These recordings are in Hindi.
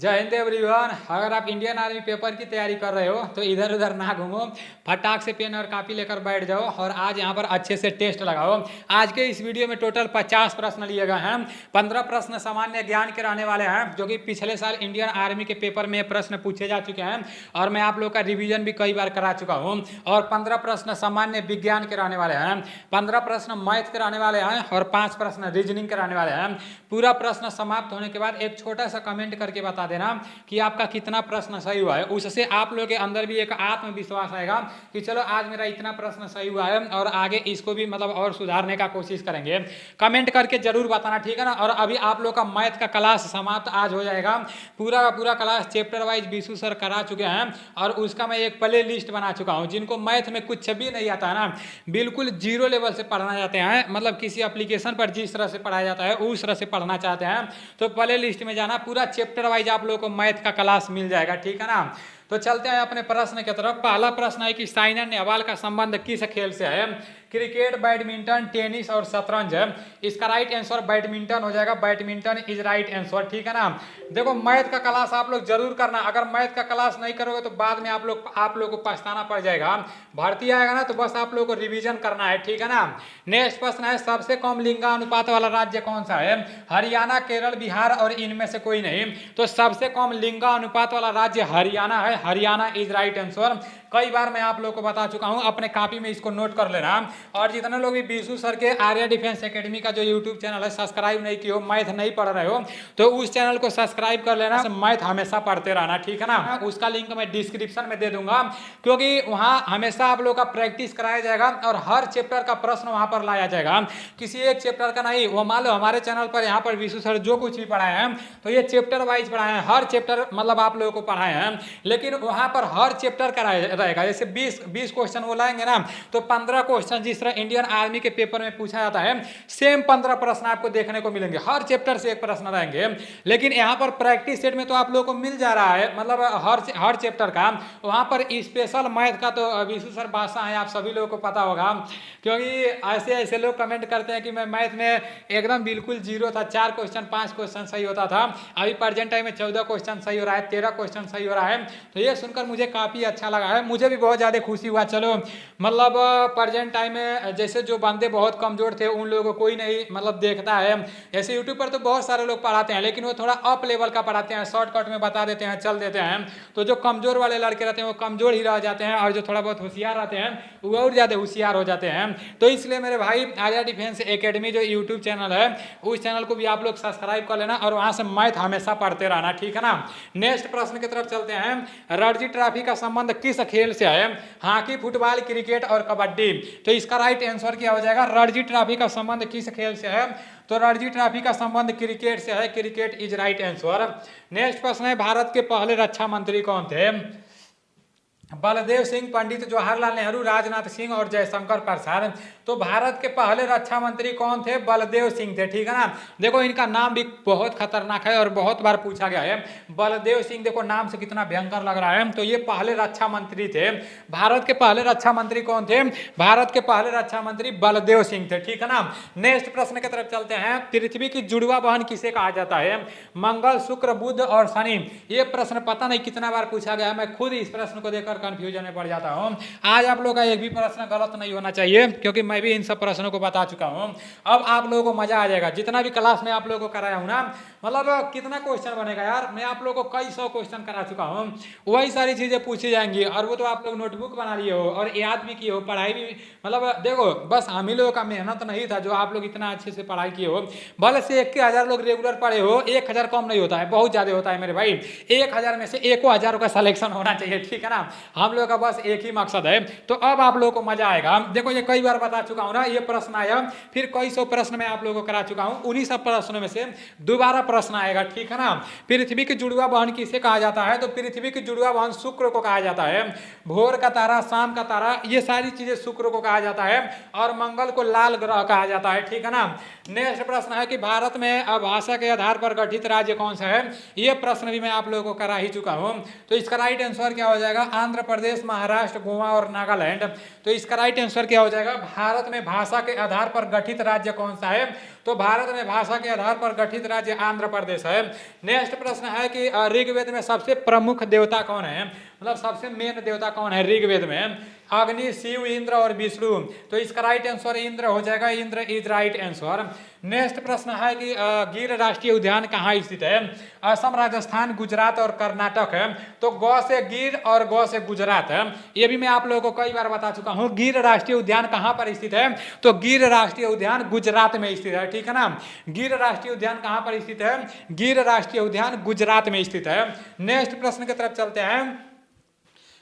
जय हिंद एवरीवन। अगर आप इंडियन आर्मी पेपर की तैयारी कर रहे हो तो इधर उधर ना घूमो, फटाक से पेन और कॉपी लेकर बैठ जाओ और आज यहाँ पर अच्छे से टेस्ट लगाओ। आज के इस वीडियो में टोटल 50 प्रश्न लिए गए हैं। 15 प्रश्न सामान्य ज्ञान के रहने वाले हैं जो कि पिछले साल इंडियन आर्मी के पेपर में प्रश्न पूछे जा चुके हैं और मैं आप लोग का रिविजन भी कई बार करा चुका हूँ। और 15 प्रश्न सामान्य विज्ञान के रहने वाले हैं, 15 प्रश्न मैथ के रहने वाले हैं और 5 प्रश्न रीजनिंग के रहने वाले हैं। पूरा प्रश्न समाप्त होने के बाद एक छोटा सा कमेंट करके बता देना कि आपका कितना प्रश्न सही हुआ है। उससे आप लोगों के अंदर भी एक आत्मविश्वास आएगा कि चलो आज मेरा इतना प्रश्न सही हुआ है और आगे इसको भी मतलब और सुधारने का कोशिश करेंगे। कमेंट करके जरूर बताना, ठीक है ना। और अभी आप लोग का मैथ का क्लास समाप्त आज हो जाएगा। पूरा का पूरा class chapter wise Bisu sir करा चुके हैं और उसका मैं एक प्ले लिस्ट बना चुका हूँ। जिनको मैथ में कुछ भी नहीं आता है ना, बिल्कुल जीरो लेवल से पढ़ना चाहते हैं, मतलब किसी एप्लीकेशन पर जिस तरह से पढ़ाया जाता है उस तरह से पढ़ना चाहते हैं तो प्ले लिस्ट में जाना, पूरा चैप्टर वाइज आप लोग को मैथ का क्लास मिल जाएगा, ठीक है ना। तो चलते हैं अपने प्रश्न की तरफ। पहला प्रश्न है कि साइना नेहवाल का संबंध किस खेल से है? क्रिकेट, बैडमिंटन, टेनिस और शतरंज है। इसका राइट आंसर बैडमिंटन हो जाएगा। बैडमिंटन इज राइट आंसर, ठीक है ना। देखो मैथ का क्लास आप लोग जरूर करना। अगर मैथ का क्लास नहीं करोगे तो बाद में आप लोग को पछताना पड़ जाएगा। भर्ती आएगा ना तो बस आप लोग को रिवीजन करना है, ठीक है ना। नेक्स्ट प्रश्न है सबसे कम लिंगानुपात वाला राज्य कौन सा है? हरियाणा, केरल, बिहार और इनमें से कोई नहीं। तो सबसे कम लिंगानुपात वाला राज्य हरियाणा है। Haryana is right answer. कई बार मैं आप लोगों को बता चुका हूं, अपने कॉपी में इसको नोट कर लेना। और जितने लोग भी बीसू सर के आर्या डिफेंस एकेडमी का जो यूट्यूब चैनल है सब्सक्राइब नहीं किए हो, मैथ नहीं पढ़ रहे हो तो उस चैनल को सब्सक्राइब कर लेना। मैथ हमेशा पढ़ते रहना, ठीक है ना। उसका लिंक मैं डिस्क्रिप्शन में दे दूंगा क्योंकि वहां हमेशा आप लोग का प्रैक्टिस कराया जाएगा और हर चैप्टर का प्रश्न वहां पर लाया जाएगा। किसी एक चैप्टर का नहीं। वो मान लो हमारे चैनल पर यहाँ पर बीसू सर जो कुछ भी पढ़ाए हैं तो ये चैप्टर वाइज पढ़ाए हैं, हर चैप्टर मतलब आप लोगों को पढ़ाए हैं, लेकिन वहां पर हर चैप्टर कराया रहेगा। जैसे 20 क्वेश्चन वो लाएंगे ना तो 15 क्वेश्चन जिस तरह इंडियन आर्मी के पेपर में पूछा जाता है सेम 15 प्रश्न आपको देखने को मिलेंगे। हर चैप्टर से एक प्रश्न रहेंगे, लेकिन यहाँ पर प्रैक्टिस सेट में तो आप लोगों को मिल जा रहा है मतलब हर चैप्टर का। वहां पर स्पेशल मैथ का तो विशु सर बादशाह है, आप सभी लोगों को पता होगा क्योंकि ऐसे ऐसे लोग कमेंट करते हैं कि मैं मैथ में एकदम बिल्कुल जीरो था, 4 क्वेश्चन 5 क्वेश्चन सही होता था। अभी प्रेजेंट टाइम में 14 क्वेश्चन सही हो रहा है, 13 क्वेश्चन सही हो रहा है। तो ये सुनकर मुझे काफी अच्छा लगा है, मुझे भी बहुत ज्यादा खुशी हुआ। चलो मतलब प्रेजेंट टाइम में जैसे जो बंदे बहुत कमजोर थे उन लोगों को कोई नहीं मतलब देखता है। जैसे यूट्यूब पर तो बहुत सारे लोग पढ़ाते हैं लेकिन वो थोड़ा अप लेवल का पढ़ाते हैं, शॉर्टकट में बता देते हैं, चल देते हैं। तो जो कमजोर वाले लड़के रहते हैं वो कमजोर ही रह जाते हैं और जो थोड़ा बहुत होशियार रहते हैं वो और ज्यादा होशियार हो जाते हैं। तो इसलिए मेरे भाई आर्या डिफेंस एकेडमी जो यूट्यूब चैनल है उस चैनल को भी आप लोग सब्सक्राइब कर लेना और वहां से मैथ हमेशा पढ़ते रहना, ठीक है ना। नेक्स्ट प्रश्न की तरफ चलते हैं। रणजी ट्रॉफी का संबंध किस खेल से है? हॉकी, फुटबॉल, क्रिकेट और कबड्डी। तो इसका राइट आंसर क्या हो जाएगा? रणजी ट्रॉफी का संबंध किस खेल से है? तो रणजी ट्रॉफी का संबंध क्रिकेट से है। Cricket is right answer. Next प्रश्न है भारत के पहले रक्षा मंत्री कौन थे? बलदेव सिंह, पंडित जवाहरलाल नेहरू, राजनाथ सिंह और जयशंकर प्रसाद। तो भारत के पहले रक्षा मंत्री कौन थे? बलदेव सिंह थे, ठीक है ना। देखो इनका नाम भी बहुत खतरनाक है और बहुत बार पूछा गया है। बलदेव सिंह, देखो नाम से कितना भयंकर लग रहा है। तो ये पहले रक्षा मंत्री थे। भारत के पहले रक्षा मंत्री कौन थे? भारत के पहले रक्षा मंत्री बलदेव सिंह थे, ठीक है ना। नेक्स्ट प्रश्न की तरफ चलते हैं। पृथ्वी की जुड़वा बहन किसे कहा जाता है? मंगल, शुक्र, बुध और शनि। ये प्रश्न पता नहीं कितना बार पूछा गया है, मैं खुद इस प्रश्न को देखकर कंफ्यूजन में पड़ जाता हूं। आज आप लोगों का एक भी प्रश्न गलत नहीं होना चाहिए क्योंकि मैं भी इन सब प्रश्नों को बता चुका हूं। अब आप लोगों को मजा आ जाएगा। जितना भी क्लास में आप लोगों को कराया हूं ना, मतलब कितना क्वेश्चन बनेगा यार, मैं आप लोगों को कई 100 क्वेश्चन करा चुका हूं। वही सारी चीजें पूछी जाएंगी और वो तो आप लोग नोटबुक बना लिए हो और याद भी किए हो, पढ़ाई भी मतलब देखो बस हम ही लोगों का मेहनत नहीं था जो आप लोग इतना अच्छे से पढ़ाई किए हो। भले से 1000 लोग रेगुलर पढ़े हो, 1000 कम नहीं होता है, बहुत ज्यादा होता है मेरे भाई। 1000 में से 1000 का सिलेक्शन होना चाहिए, ठीक है ना। हम लोग का बस एक ही मकसद है। तो अब आप लोगों को मजा आएगा। देखो ये कई बार बता चुका हूं ना, ये प्रश्न आया, फिर कई 100 प्रश्न मैं आप लोगों को करा चुका हूं। उन्हीं सब प्रश्नों में से दोबारा प्रश्न आएगा, ठीक है ना। पृथ्वी की जुड़वा बहन किसे कहा जाता है? तो पृथ्वी की जुड़वा बहन शुक्र को कहा जाता है। भोर का तारा, शाम का तारा, ये सारी चीजें शुक्र को कहा जाता है और मंगल को लाल ग्रह कहा जाता है, ठीक है ना। नेक्स्ट प्रश्न है कि भारत में भाषा के आधार पर गठित राज्य कौन सा है? ये प्रश्न भी मैं आप लोगों को करा ही चुका हूं। तो इसका राइट आंसर क्या हो जाएगा? आंध्र आंध्र प्रदेश, महाराष्ट्र, गोवा और नागालैंड। तो इसका राइट आंसर क्या हो जाएगा? भारत में भाषा के आधार पर गठित राज्य कौन सा है? तो भारत में भाषा के आधार पर गठित राज्य आंध्र प्रदेश है। नेक्स्ट प्रश्न है कि ऋग्वेद में सबसे प्रमुख देवता कौन है? मतलब सबसे मेन देवता कौन है ऋग्वेद में? अग्नि, शिव, इंद्र और विष्णु। तो इसका राइट आंसर इंद्र हो जाएगा। Indra is right answer. Next प्रश्न है कि गिर राष्ट्रीय उद्यान कहाँ स्थित है? असम, राजस्थान, गुजरात और कर्नाटक है। तो गौ से गिर और गौ से गुजरात है। ये भी मैं आप लोगों को कई बार बता चुका हूँ। गिर राष्ट्रीय उद्यान कहाँ पर स्थित है? तो गिर राष्ट्रीय उद्यान गुजरात में स्थित है, ठीक है ना। गिर राष्ट्रीय उद्यान कहाँ पर स्थित है? गिर राष्ट्रीय उद्यान गुजरात में स्थित है। नेक्स्ट प्रश्न की तरफ चलते हैं।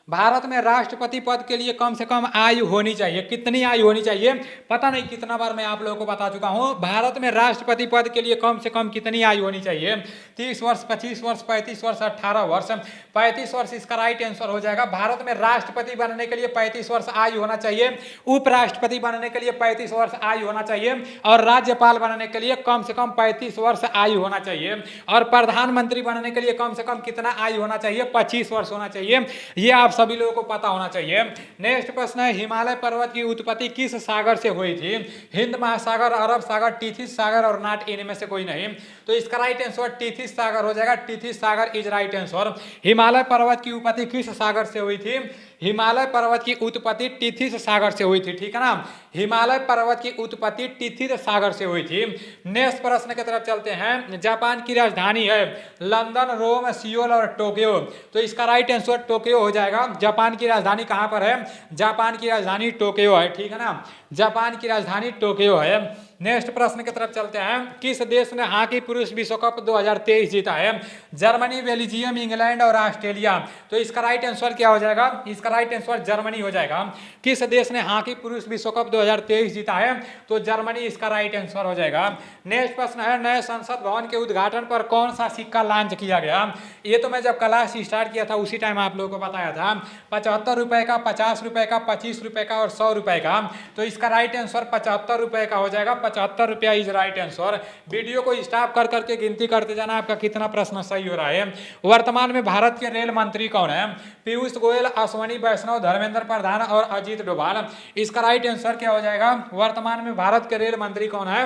भारत में राष्ट्रपति पद के लिए कम से कम आयु होनी चाहिए। कितनी आयु होनी चाहिए? पता नहीं कितना बार मैं आप लोगों को बता चुका हूं। भारत में राष्ट्रपति पद के लिए कम से कम कितनी आयु होनी चाहिए? 30 वर्ष, 25 वर्ष, 35 वर्ष, 18 वर्ष। 35 वर्ष इसका राइट आंसर हो जाएगा। भारत में राष्ट्रपति बनने के लिए 35 वर्ष आयु होना चाहिए। उपराष्ट्रपति बनने के लिए 35 वर्ष आयु होना चाहिए। और राज्यपाल बनने के लिए कम से कम 35 वर्ष आयु होना चाहिए। और प्रधानमंत्री बनने के लिए कम से कम कितना आयु होना चाहिए? 25 वर्ष होना चाहिए। ये आप सभी लोगों को पता होना चाहिए। नेक्स्ट प्रश्न है, हिमालय पर्वत की उत्पत्ति किस सागर से हुई थी? हिंद महासागर, अरब सागर, टीथिस सागर और नाट, इनमें से कोई नहीं। तो इसका राइट आंसर टीथिस सागर हो जाएगा। टीथिस सागर इज राइट आंसर। हिमालय पर्वत की उत्पत्ति किस सागर से हुई थी? हिमालय पर्वत की उत्पत्ति टिथिस सागर से हुई थी, ठीक है ना। हिमालय पर्वत की उत्पत्ति टिथिस सागर से हुई थी। नेक्स्ट प्रश्न की तरफ चलते हैं। जापान की राजधानी है लंदन, रोम, सियोल और टोक्यो। तो इसका राइट आंसर टोक्यो हो जाएगा। जापान की राजधानी कहां पर है? जापान की राजधानी टोक्यो है, ठीक है ना। जापान की राजधानी टोक्यो है। नेक्स्ट प्रश्न की तरफ चलते हैं। किस देश ने हॉकी पुरुष विश्व कप 2023 जीता है? जर्मनी, बेल्जियम, इंग्लैंड और ऑस्ट्रेलिया। तो इसका राइट आंसर क्या हो जाएगा? इसका राइट आंसर जर्मनी हो जाएगा। किस देश ने हॉकी पुरुष विश्व कप 2023 जीता है? तो जर्मनी इसका राइट आंसर हो जाएगा। नेक्स्ट प्रश्न है, नए संसद भवन के उद्घाटन पर कौन सा सिक्का लॉन्च किया गया? ये तो मैं जब क्लास स्टार्ट किया था उसी टाइम आप लोगों को बताया था। 75 रुपए का, 50 रुपए का, 25 रुपए का और 100 रुपए का। तो इसका राइट आंसर 75 रुपए का हो जाएगा। 75 रुपया इज राइट आंसर। वीडियो को स्टॉप कर करके गिनती करते जाना आपका कितना प्रश्न सही हो रहा है। वर्तमान में भारत के रेल मंत्री कौन है? पीयूष गोयल, अश्विनी वैष्णव, धर्मेंद्र प्रधान और अजीत डोभाल। इसका राइट आंसर क्या हो जाएगा? वर्तमान में भारत के रेल मंत्री कौन है?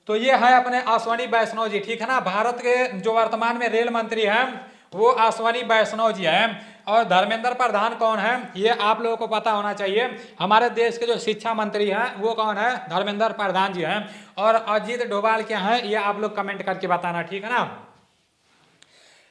तो ये है अपने अश्विनी वैष्णव जी, ठीक है ना। भारत के जो वर्तमान में रेल मंत्री हैं वो अश्विनी वैष्णव जी हैं। और धर्मेंद्र प्रधान कौन है? ये आप लोगों को पता होना चाहिए। हमारे देश के जो शिक्षा मंत्री हैं वो कौन है? धर्मेंद्र प्रधान जी हैं। और अजीत डोभाल क्या है ये आप लोग कमेंट करके बताना, ठीक है ना।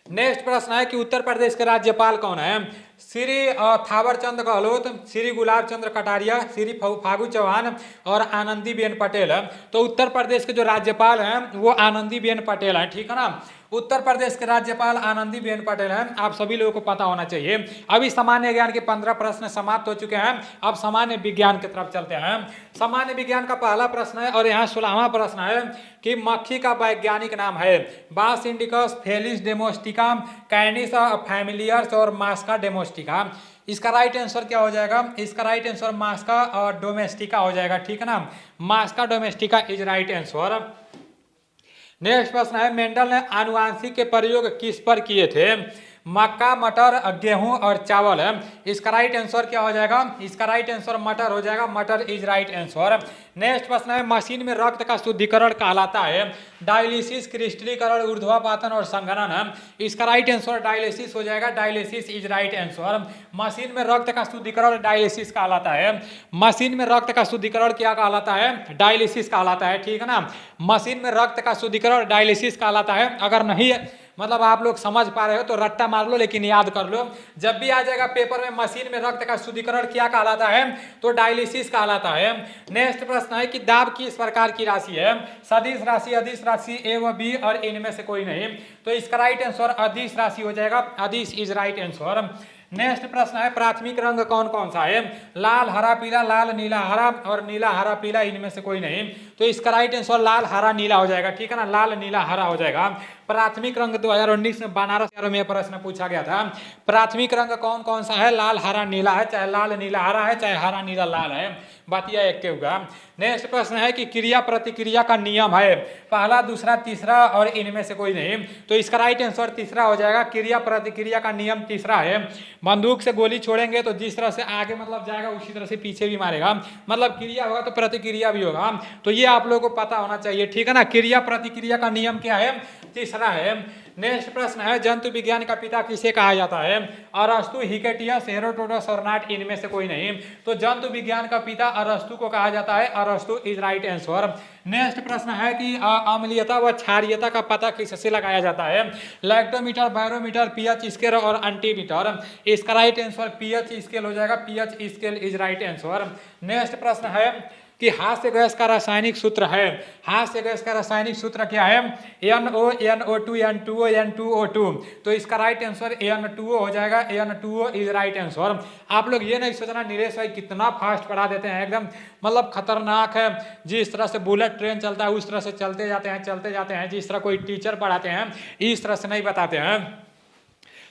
नेक्स्ट प्रश्न है कि उत्तर प्रदेश के राज्यपाल कौन है? श्री थावरचंद गहलोत, श्री गुलाब चंद्र कटारिया, श्री फागू चौहान और आनंदीबेन पटेल है। तो उत्तर प्रदेश के जो राज्यपाल हैं वो आनंदीबेन पटेल हैं, ठीक है ना। उत्तर प्रदेश के राज्यपाल आनंदीबेन पटेल हैं। आप सभी लोगों को पता होना चाहिए। अभी सामान्य ज्ञान के 15 प्रश्न समाप्त हो चुके हैं। अब सामान्य विज्ञान की तरफ चलते हैं। सामान्य विज्ञान का पहला प्रश्न है और यहाँ 16वां प्रश्न है कि मक्खी का वैज्ञानिक नाम है Bos indicus, Felis domestica, Canis familiaris और मास्का डोमेस्टिका। इसका राइट आंसर क्या हो जाएगा? इसका राइट आंसर मास्का और डोमेस्टिका हो जाएगा, ठीक है ना। Musca domestica is right answer. Next प्रश्न है, मेंडल ने आनुवांशिक के प्रयोग किस पर किए थे? मक्का, मटर, गेहूं और चावल है। इसका राइट आंसर क्या हो जाएगा? इसका राइट आंसर मटर हो जाएगा। मटर इज राइट आंसर। नेक्स्ट प्रश्न है, मशीन में रक्त का शुद्धिकरण कहलाता है डायलिसिस, क्रिस्टलीकरण, ऊर्ध्वापातन और संघनन है। इसका राइट आंसर डायलिसिस हो जाएगा। Dialysis is right answer. Machine में रक्त का शुद्धिकरण डायलिसिस कहलाता है। मशीन में रक्त का शुद्धिकरण क्या कहलाता है? डायलिसिस कहलाता है, ठीक है ना। मशीन में रक्त का शुद्धिकरण डायलिसिस कहलाता है। अगर नहीं मतलब आप लोग समझ पा रहे हो तो रट्टा मार लो लेकिन याद कर लो। जब भी आ जाएगा पेपर में मशीन में रक्त का शुद्धिकरण क्या कहलाता है तो डायलिसिस कहलाता है। नेक्स्ट प्रश्न है कि दाब किस प्रकार की राशि है? सदिश राशि, अदिश राशि, ए व बी और इनमें से कोई नहीं। तो इसका राइट आंसर अदिश राशि हो जाएगा। अदिश इज राइट आंसर। नेक्स्ट प्रश्न है, प्राथमिक रंग कौन कौन सा है? लाल, हरा, पीला, लाल, नीला, हरा और नीला, हरा, पीला, इनमें से कोई नहीं। तो इसका राइट आंसर लाल, हरा, नीला हो जाएगा, ठीक है ना। लाल, नीला, हरा हो जाएगा। प्राथमिक रंग 2019 में बनारस में प्रश्न पूछा गया था। प्राथमिक रंग कौन कौन सा है? लाल, हरा, नीला है। चाहे लाल नीला हरा है, चाहे हरा नीला लाल है। बतिया एक के होगा। नेक्स्ट प्रश्न है कि क्रिया प्रतिक्रिया का नियम है, पहला, दूसरा, तीसरा और इनमें से कोई नहीं। तो इसका राइट आंसर तीसरा हो जाएगा। क्रिया प्रतिक्रिया का नियम तीसरा है। बंदूक से गोली छोड़ेंगे तो जिस तरह से आगे मतलब जाएगा उसी तरह से पीछे भी मारेगा, मतलब क्रिया होगा तो प्रतिक्रिया भी होगा। तो ये आप लोगों को पता होना चाहिए, ठीक है ना। क्रिया प्रतिक्रिया का नियम क्या है? तीसरा है। नेक्स्ट प्रश्न है जंतु विज्ञान का पिता किसे कहा जाता है? अरस्तु, हिकेटियस, हेरोडोटस और नाट, इनमें से कोई नहीं। तो जंतु विज्ञान का पिता अरस्तु को कहा जाता है। अरस्तु इज राइट आंसर। नेक्स्ट प्रश्न है कि अम्लीयता व क्षारीयता का पता किससे लगाया जाता है? लैक्टोमीटर, बैरोमीटर, पीएच स्केल और एंटीमीटर। इसका राइट आंसर पीएच स्केल हो जाएगा। PH scale is right answer. Next प्रश्न है कि हास्य गैस का रासायनिक सूत्र है। हास्य गैस का रासायनिक सूत्र क्या है? NO, NO2, N2O, N2O2। तो इसका राइट आंसर N2O हो जाएगा। N2O is right answer. आप लोग ये नहीं सोचना नीलेश भाई कितना फास्ट पढ़ा देते हैं, एकदम मतलब खतरनाक है। जिस तरह से बुलेट ट्रेन चलता है उस तरह से चलते जाते हैं, चलते जाते हैं। जिस तरह कोई टीचर पढ़ाते हैं इस तरह से नहीं बताते हैं।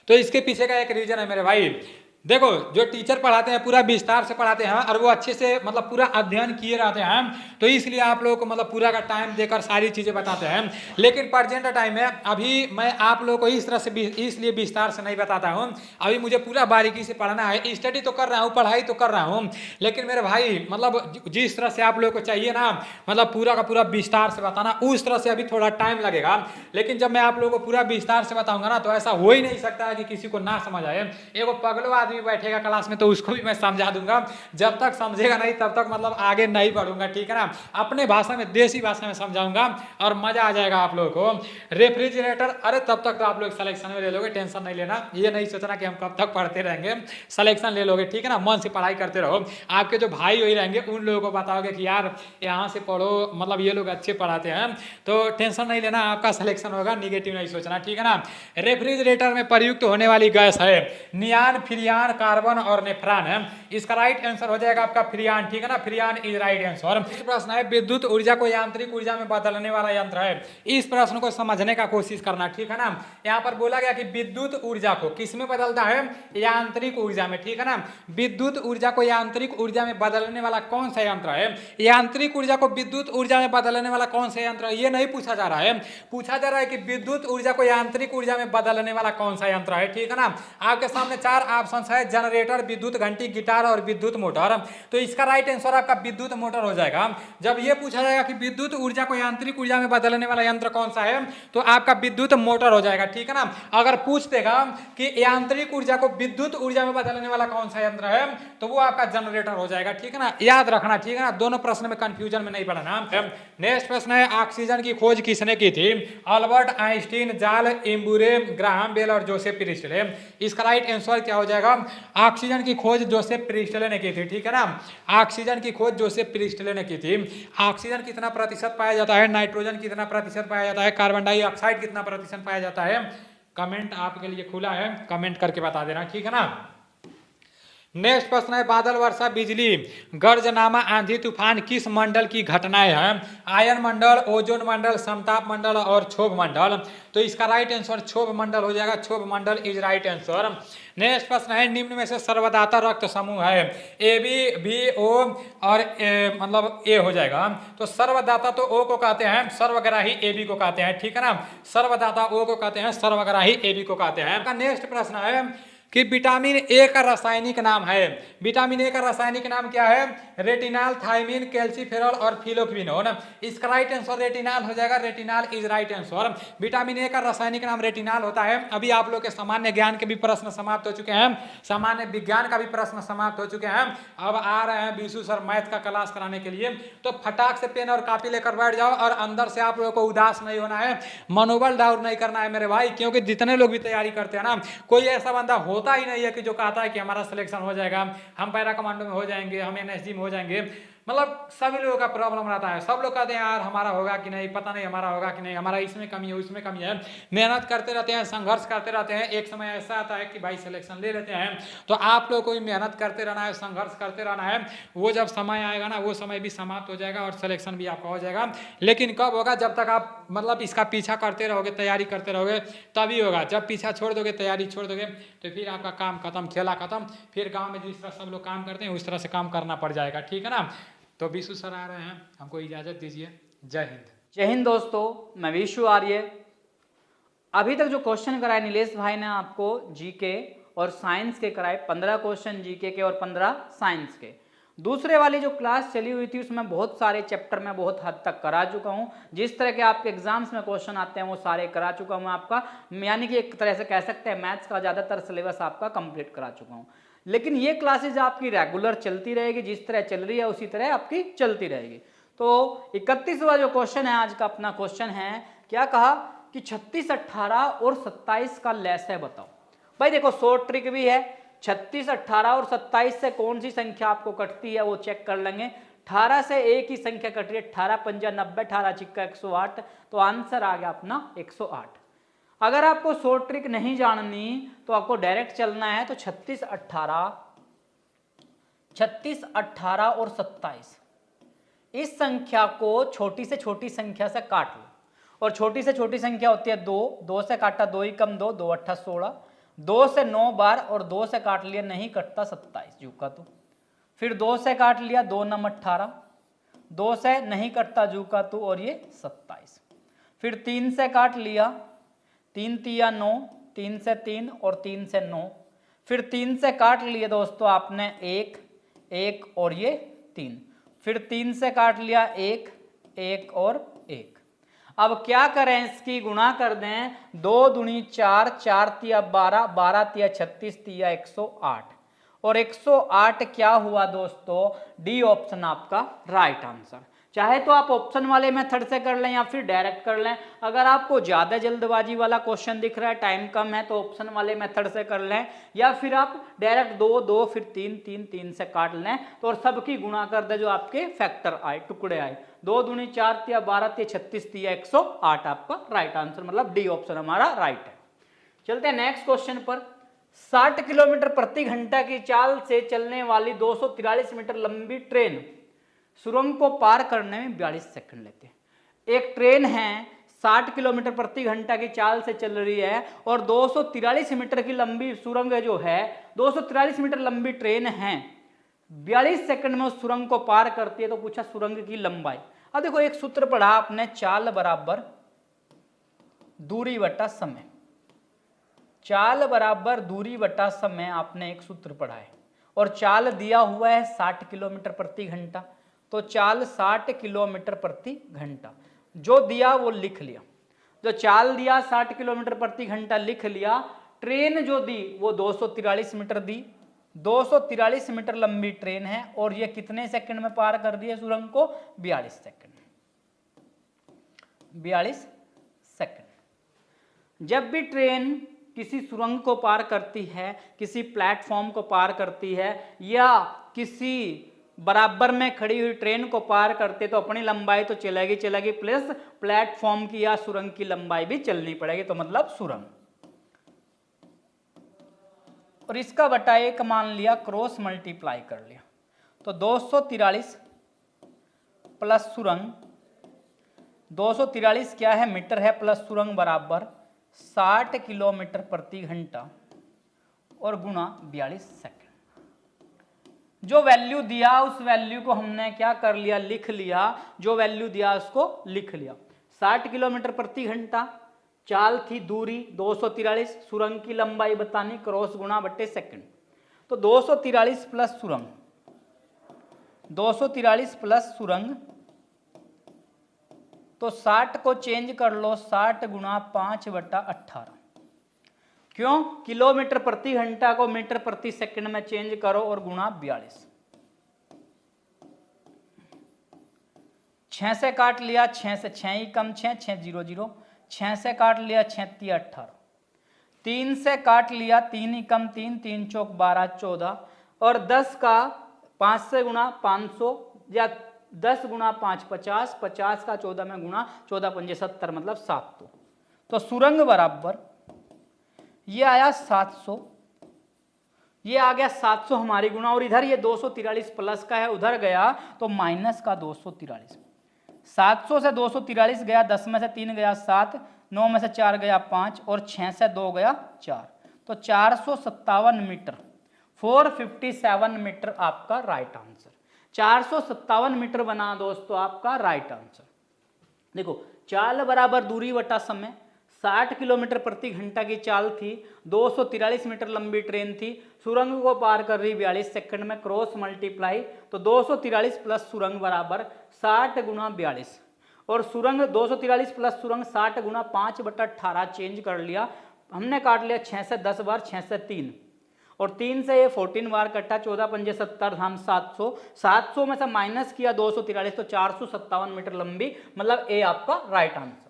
तो इसके पीछे का एक रीजन है मेरे भाई। देखो, जो टीचर पढ़ाते हैं पूरा विस्तार से पढ़ाते हैं और वो अच्छे से मतलब पूरा अध्ययन किए रहते हैं, तो इसलिए आप लोगों को मतलब पूरा का टाइम देकर सारी चीजें बताते हैं। लेकिन प्रेजेंट टाइम में अभी मैं आप लोगों को इस तरह से इसलिए विस्तार से नहीं बताता हूँ। अभी मुझे पूरा बारीकी से पढ़ना है, स्टडी तो कर रहा हूँ, पढ़ाई तो कर रहा हूँ, लेकिन मेरे भाई मतलब जिस तरह से आप लोगों को चाहिए ना, मतलब पूरा का पूरा विस्तार से बताना, उस तरह से अभी थोड़ा टाइम लगेगा। लेकिन जब मैं आप लोगों को पूरा विस्तार से बताऊंगा ना, तो ऐसा हो ही नहीं सकता है कि किसी को ना समझ आए। एगो पगलो आदमी बैठेगा क्लास में तो उसको भी मैं समझा दूंगा, जब तक समझेगा नहीं तब तक मतलब आगे नहीं बढ़ूंगा, ठीक है ना। अपने भाषा में, देसी भाषा में समझाऊंगा और मजा आ जाएगा आप लोगों को। रेफ्रिजरेटर, अरे तब तक तो आप लोग सिलेक्शन में ले लोगे, टेंशन नहीं लेना। ये नहीं सोचना कि हम कब तक पढ़ते रहेंगे, सिलेक्शन ले लोगे, ठीक है ना। मन से पढ़ाई करते रहो। आपके जो भाई वही रहेंगे उन लोगों को बताओगे कि यार यहाँ से पढ़ो, मतलब ये लोग अच्छे पढ़ाते हैं, तो टेंशन नहीं लेना, आपका सिलेक्शन होगा। निगेटिव नहीं सोचना, ठीक है ना। रेफ्रिजरेटर में प्रयुक्त होने वाली गैस है नियान, फ्रियान, कार्बन और नेफ्रॉन है। इसका राइट आंसर हो जाएगा आपका फ्रियान, ठीक है ना। फ्रियान इज राइट आंसर। इस प्रश्न है विद्युत ऊर्जा को यांत्रिक ऊर्जा में बदलने वाला यंत्र है। इस प्रश्न को समझने का कोशिश करना, ठीक है ना। यहाँ पर बोला गया कि विद्युत ऊर्जा को किस में बदलता है? यांत्रिक ऊर्जा में, ठीक है ना। विद्युत ऊर्जा को यांत्रिक ऊर्जा में बदलने वाला कौन सा यंत्र है? यांत्रिक ऊर्जा को विद्युत ऊर्जा में बदलने वाला कौन सा यंत्र है, ये नहीं पूछा जा रहा है। पूछा जा रहा है कि विद्युत ऊर्जा को यांत्रिक ऊर्जा में बदलने वाला कौन सा यंत्र है, ठीक है ना। आपके सामने चार ऑप्शन है, जनरेटर, विद्युत घंटी, गिटार और विद्युत मोटर। तो इसका राइट आंसर आपका विद्युत मोटर हो जाएगा। जब ये पूछा जाएगा कि विद्युत ऊर्जा को यांत्रिक ऊर्जा में बदलने वाला यंत्र कौन सा है, तो आपका विद्युत मोटर हो जाएगा, ठीक है ना। अगर पूछ देगा कि यांत्रिक ऊर्जा को विद्युत ऊर्जा में बदलने वाला कौन सा यंत्र है, तो वो आपका जनरेटर हो जाएगा, ठीक है ना। याद रखना, ठीक है ना। दोनों प्रश्न में कंफ्यूजन में नहीं पड़ना। नेक्स्ट प्रश्न है ऑक्सीजन की खोज किसने की थी? अल्बर्ट आइंस्टीन, जाल इम्बुरे, ग्राहम बेल और जोसेफ प्रिस्टले। इसका राइट आंसर क्या हो जाएगा? ऑक्सीजन की खोज जोसेफ प्रिस्टले ने की थी, ठीक है ना। ऑक्सीजन की खोज जोसेफ प्रिस्टले ने की थी। ऑक्सीजन कितना प्रतिशत पाया जाता है? नाइट्रोजन कितना प्रतिशत पाया जाता है? कार्बन डाइऑक्साइड कितना प्रतिशत पाया जाता है? कमेंट आपके लिए खुला है, कमेंट करके बता देना, ठीक है ना। नेक्स्ट प्रश्न है बादल, वर्षा, बिजली, गर्जनामा, आंधी, तूफान किस मंडल की घटनाएं हैं? आयन मंडल, ओजोन मंडल, समताप मंडल और क्षोभ मंडल। तो इसका राइट आंसर क्षोभ मंडल हो जाएगा। क्षोभ मंडल इज राइट आंसर। नेक्स्ट प्रश्न है निम्न में से सर्वदाता रक्त समूह है? ए बी, बी, ओ और मतलब ए हो जाएगा। तो सर्वदाता तो ओ को कहते हैं, सर्वग्राही ए बी को कहते हैं, ठीक है ना। सर्वदाता ओ को कहते हैं, सर्वग्राही ए बी को कहते हैं। नेक्स्ट प्रश्न है कि विटामिन ए का रासायनिक नाम है। विटामिन ए का रासायनिक नाम क्या है? रेटिनाल, थायमिन, कैल्सीफेरॉल और फिलोक्विनोन। इसका राइट आंसर रेटिनाल हो जाएगा। Retinal is right answer. Vitamin A का रासायनिक नाम रेटिनाल होता है। अभी आप लोग के सामान्य ज्ञान के भी प्रश्न समाप्त हो चुके हैं, सामान्य विज्ञान का भी प्रश्न समाप्त हो चुके हैं। अब आ रहे हैं बीसू सर मैथ का क्लास कराने के लिए, तो फटाक से पेन और कॉपी लेकर बैठ जाओ और अंदर से आप लोगों को उदास नहीं होना है, मनोबल डाउन नहीं करना है मेरे भाई। क्योंकि जितने लोग भी तैयारी करते हैं ना, कोई ऐसा बंदा होता ही नहीं है कि जो कहता है कि हमारा सिलेक्शन हो जाएगा, हम पैरा कमांडो में हो जाएंगे, हम एनएसजी में हो जाएंगे। मतलब सभी लोगों का प्रॉब्लम रहता है। सब लोग कहते हैं यार हमारा होगा कि नहीं, पता नहीं हमारा होगा कि नहीं, हमारा इसमें कमी है, उसमें कमी है। मेहनत करते रहते हैं, संघर्ष करते रहते हैं, एक समय ऐसा आता है कि भाई सिलेक्शन ले लेते हैं। तो आप लोग को भी मेहनत करते रहना है, संघर्ष करते रहना है। वो जब समय आएगा ना, वो समय भी समाप्त हो जाएगा और सिलेक्शन भी आपका हो जाएगा। लेकिन कब होगा? जब तक आप मतलब इसका पीछा करते रहोगे, तैयारी करते रहोगे तभी होगा। जब पीछा छोड़ दोगे, तैयारी छोड़ दोगे, तो फिर आपका काम खत्म, खेला खत्म। फिर गांव में जिस तरह सब लोग काम करते हैं उस तरह से काम करना पड़ जाएगा, ठीक है ना। तो विशु सर आ रहे हैं, हमको इजाज़त दीजिए। जय हिंद। जय हिंद दोस्तों, मैं विशु आर्य। अभी तक जो क्वेश्चन कराए नीलेश भाई ने आपको जीके और साइंस के कराए, 15 क्वेश्चन जीके के और 15 साइंस के। दूसरे वाली जो क्लास चली हुई थी उसमें बहुत सारे चैप्टर में बहुत हद तक करा चुका हूं। जिस तरह के आपके एग्जाम्स में क्वेश्चन आते हैं वो सारे करा चुका हूं आपका, यानी कि एक तरह से कह सकते हैं मैथ्स का ज़्यादातर सिलेबस आपका कंप्लीट करा चुका हूं। लेकिन ये क्लासेज आपकी रेगुलर चलती रहेगी, जिस तरह चल रही है उसी तरह आपकी चलती रहेगी। तो 31वां जो क्वेश्चन है आज का अपना क्वेश्चन है, क्या कहा कि 36, 18 और 27 का लेस है, बताओ। भाई देखो शॉर्ट ट्रिक भी है, 36, 18 और 27 से कौन सी संख्या आपको कटती है वो चेक कर लेंगे। 18 से एक ही संख्या कट रही है, 18 पंजा 90, 18 चिक्का 108, तो आंसर आ गया अपना 108। अगर आपको शॉर्ट ट्रिक नहीं जाननी तो आपको डायरेक्ट चलना है, तो 36, 18 और 27 इस संख्या को छोटी से छोटी संख्या से काट लो। और छोटी से छोटी संख्या होती है 2, 2 से काटा 2 ही कम 2, 2 8 16, 2 से 9 बार और 2 से काट लिया, नहीं कटता 27 जू का तो। फिर 2 से काट लिया, 2 9 18, 2 से नहीं कटता जू का तो, और ये 27। फिर 3 से काट लिया, 3 तिया 9, 3 से 3 और 3 से 9। फिर 3 से काट लिए दोस्तों आपने 1, 1 और ये 3। फिर 3 से काट लिया 1, 1 और 1। अब क्या करें, इसकी गुणा कर दें, 2 दूनी 4, 4 तिया 12, 12 तिया 36, तिया 108। और 108 क्या हुआ दोस्तों, डी ऑप्शन आपका राइट आंसर। चाहे तो आप ऑप्शन वाले मेथड से कर लें या फिर डायरेक्ट कर लें। अगर आपको ज़्यादा जल्दबाजी वाला क्वेश्चन दिख रहा है, टाइम कम है, तो ऑप्शन वाले मेथड से कर लें, या फिर आप डायरेक्ट 2 2 फिर 3 3 3 से काट लें, तो और सबकी गुणा कर दे जो आपके फैक्टर आए, टुकड़े आए। 2 दूनी 4 तिया 12 तिया 36 तिया 108 आपका राइट आंसर, मतलब डी ऑप्शन हमारा राइट है। चलते हैं नेक्स्ट क्वेश्चन पर। 60 किलोमीटर प्रति घंटा की चाल से चलने वाली 243 मीटर लंबी ट्रेन सुरंग को पार करने में 42 सेकंड लेते हैं। एक ट्रेन है 60 किलोमीटर प्रति घंटा की चाल से चल रही है और 243 मीटर की लंबी सुरंग जो है, 243 मीटर लंबी ट्रेन है, 42 सेकंड में उस सुरंग को पार करती है। तो पूछा सुरंग की लंबाई। अब देखो एक सूत्र पढ़ा आपने, चाल बराबर दूरी बटा समय। चाल बराबर दूरी बटा समय आपने एक सूत्र पढ़ा है, और चाल दिया हुआ है 60 किलोमीटर प्रति घंटा, तो चाल 60 किलोमीटर प्रति घंटा जो दिया वो लिख लिया। जो चाल दिया 60 किलोमीटर प्रति घंटा लिख लिया। ट्रेन जो दी वो 243 मीटर दी, 243 मीटर लंबी ट्रेन है, और ये कितने सेकंड में पार कर दी है सुरंग को, 42 सेकंड। 42 सेकंड। जब भी ट्रेन किसी सुरंग को पार करती है, किसी प्लेटफॉर्म को पार करती है, या किसी बराबर में खड़ी हुई ट्रेन को पार करते, तो अपनी लंबाई तो चलेगी प्लस प्लेटफॉर्म की या सुरंग की लंबाई भी चलनी पड़ेगी, तो मतलब सुरंग। और इसका बटा 1 मान लिया, क्रॉस मल्टीप्लाई कर लिया, तो 243 प्लस सुरंग, 243 क्या है, मीटर है, प्लस सुरंग बराबर 60 किलोमीटर प्रति घंटा और गुणा 42 सेकंड। जो वैल्यू दिया उस वैल्यू को हमने क्या कर लिया, लिख लिया। जो वैल्यू दिया उसको लिख लिया। 60 किलोमीटर प्रति घंटा चाल थी, दूरी 243, सुरंग की लंबाई बतानी, क्रॉस गुणा बट्टे सेकंड। तो 243 प्लस सुरंग, 243 प्लस सुरंग, तो 60 को चेंज कर लो, 60 गुणा 5/18। क्यों, किलोमीटर प्रति घंटा को मीटर प्रति सेकंड में चेंज करो और गुणा 42। 6 से काट लिया, 6 से 6 ही कम 6, 6 0 0, 6 से काट लिया 6 3 18, 3 से काट लिया 3 ही कम 3, 3 चौक 12 14, और 10 का 5 से गुणा 500, या 10 गुणा 5 50, 50 का 14 में गुणा, 14 पंजे 70, मतलब 700। तो सुरंग बराबर ये आया 700, ये आ गया 700 हमारी गुणा, और इधर ये 243 प्लस का है, उधर गया तो माइनस का 243। 700 से 243 गया, 10 में से 3 गया 7, 9 में से 4 गया 5 और 6 से 2 गया 4, तो 457 मीटर, 457 मीटर आपका राइट आंसर। 457 मीटर बना दोस्तों आपका राइट आंसर। देखो चाल बराबर दूरी बटा समय, 60 किलोमीटर प्रति घंटा की चाल थी, 243 मीटर लंबी ट्रेन थी, सुरंग को पार कर रही 42 सेकंड में, क्रॉस मल्टीप्लाई तो 243 प्लस सुरंग बराबर 60 गुना 42, और सुरंग 243 प्लस सुरंग 60 गुना 5/18 चेंज कर लिया हमने, काट लिया 6 से 10 बार, 6 से 3 और 3 से ये 14 बार कटा, 14 पंजे 70 धाम 700, 700 में से माइनस किया 243 तो 457 मीटर लंबी, मतलब ए आपका राइट आंसर।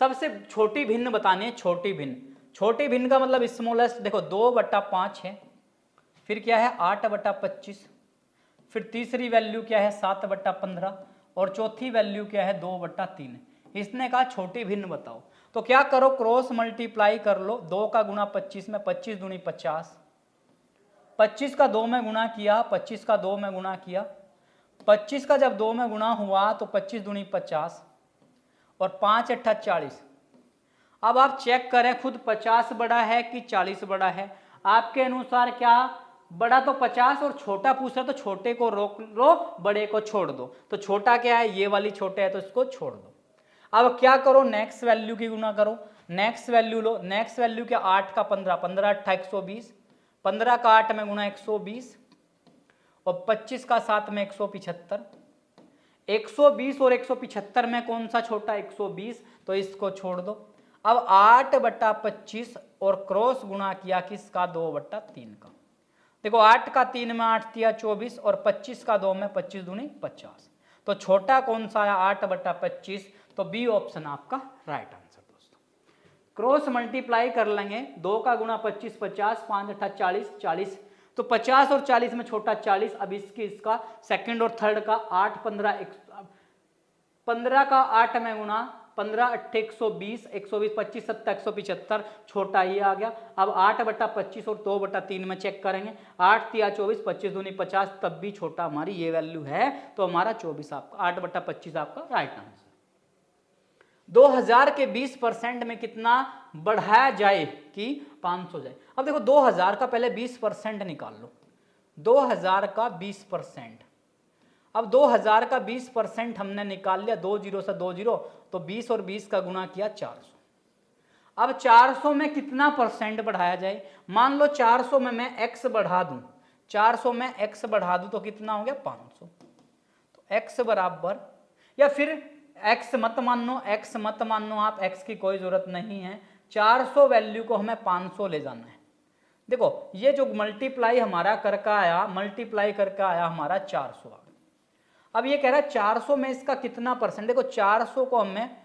सबसे छोटी भिन्न बतानी है, छोटी भिन्न, छोटी भिन्न का मतलब स्मॉलेस्ट, देखो 2/5 है, फिर क्या है 8/25, फिर तीसरी वैल्यू क्या है 7/15 और चौथी वैल्यू क्या है 2/3। इसने कहा छोटी भिन्न बताओ, तो क्या करो क्रॉस मल्टीप्लाई कर लो, 2 का गुना 25 में, 25 दूनी 50, 25 का 2 में गुना किया, 25 का 2 में गुना किया, 25 का जब 2 में गुना हुआ तो 25 दूनी 50 और 5/8 40। अब आप चेक करें खुद 50 बड़ा है कि 40 बड़ा है, आपके अनुसार क्या बड़ा, तो 50 और छोटा पूछ रहा तो छोटे को रोक लो, बड़े को छोड़ दो, तो छोटा क्या है ये वाली छोटे है तो इसको छोड़ दो। अब क्या करो नेक्स्ट वैल्यू की गुना करो, नेक्स्ट वैल्यू लो, नेक्स्ट वैल्यू क्या 8 का 15, 15/8 120, 15 का 8 में गुना 120 और 25 का 7 में 175, 120 और 175 में कौन सा छोटा 120, तो इसको छोड़ दो। अब 8/25 और क्रॉस गुणा किया किसका 2/3 का, देखो 8 का 3 में 8 दिया 24 और 25 का 2 में 25 दूनी 50, तो छोटा कौन सा है 8/25, तो बी ऑप्शन आपका राइट आंसर दोस्तों। क्रॉस मल्टीप्लाई कर लेंगे, 2 का गुना 25 50, 5/8 40, 40 तो 50 और 40 में छोटा 40, अब इसका सेकंड और थर्ड का 8 15 15 का 8 में गुना 15/8 120, 120 25 7 175, छोटा ये आ गया। अब 8/25 और 2/3 में चेक करेंगे, 8 तिया 24, 25 दूनी 50, तब भी छोटा हमारी ये वैल्यू है, तो हमारा 24 आपका 8/25 आपका राइट आंसर। 2000 के 20% में कितना बढ़ाया जाए कि 500 जाए। अब देखो 2000 का पहले 20% निकाल लो, 2000 का 20%, अब 2000 का 20% हमने निकाल लिया, 2 0 से 2 0 तो 20 और 20 का गुना किया 400। अब 400 में कितना परसेंट बढ़ाया जाए, मान लो 400 में मैं x बढ़ा दूं, 400 में x बढ़ा दूं तो कितना हो गया 500, तो x बराबर, या फिर x मत मानो, x मत मानो आप, x की कोई जरूरत नहीं है, 400 वैल्यू को हमें 500 ले जाना है। देखो ये जो मल्टीप्लाई हमारा करके आया, मल्टीप्लाई करके आया हमारा 400 आ गया। अब ये कह रहा है 400 में इसका कितना परसेंट, देखो 400 को हमें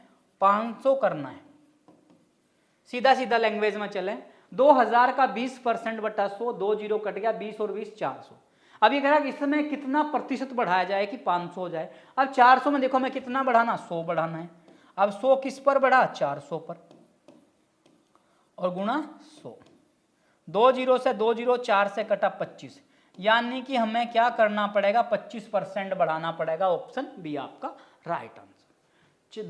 500 करना है, सीधा सीधा लैंग्वेज में चले, 2000 का 20% बटा 100, 2 0 कट गया, 20 और 20 400। अब ये कह रहा है कि इसमें कितना प्रतिशत बढ़ाया जाए कि 500 हो जाए। अब 400 में देखो हमें कितना बढ़ाना, 100 बढ़ाना है। अब 100 किस पर बढ़ा, 400 पर, और गुणा 100, 2 0 से 2 0, 4 से कटा 25, यानी कि हमें क्या करना पड़ेगा 25% बढ़ाना पड़ेगा, ऑप्शन बी आपका राइट आंसर।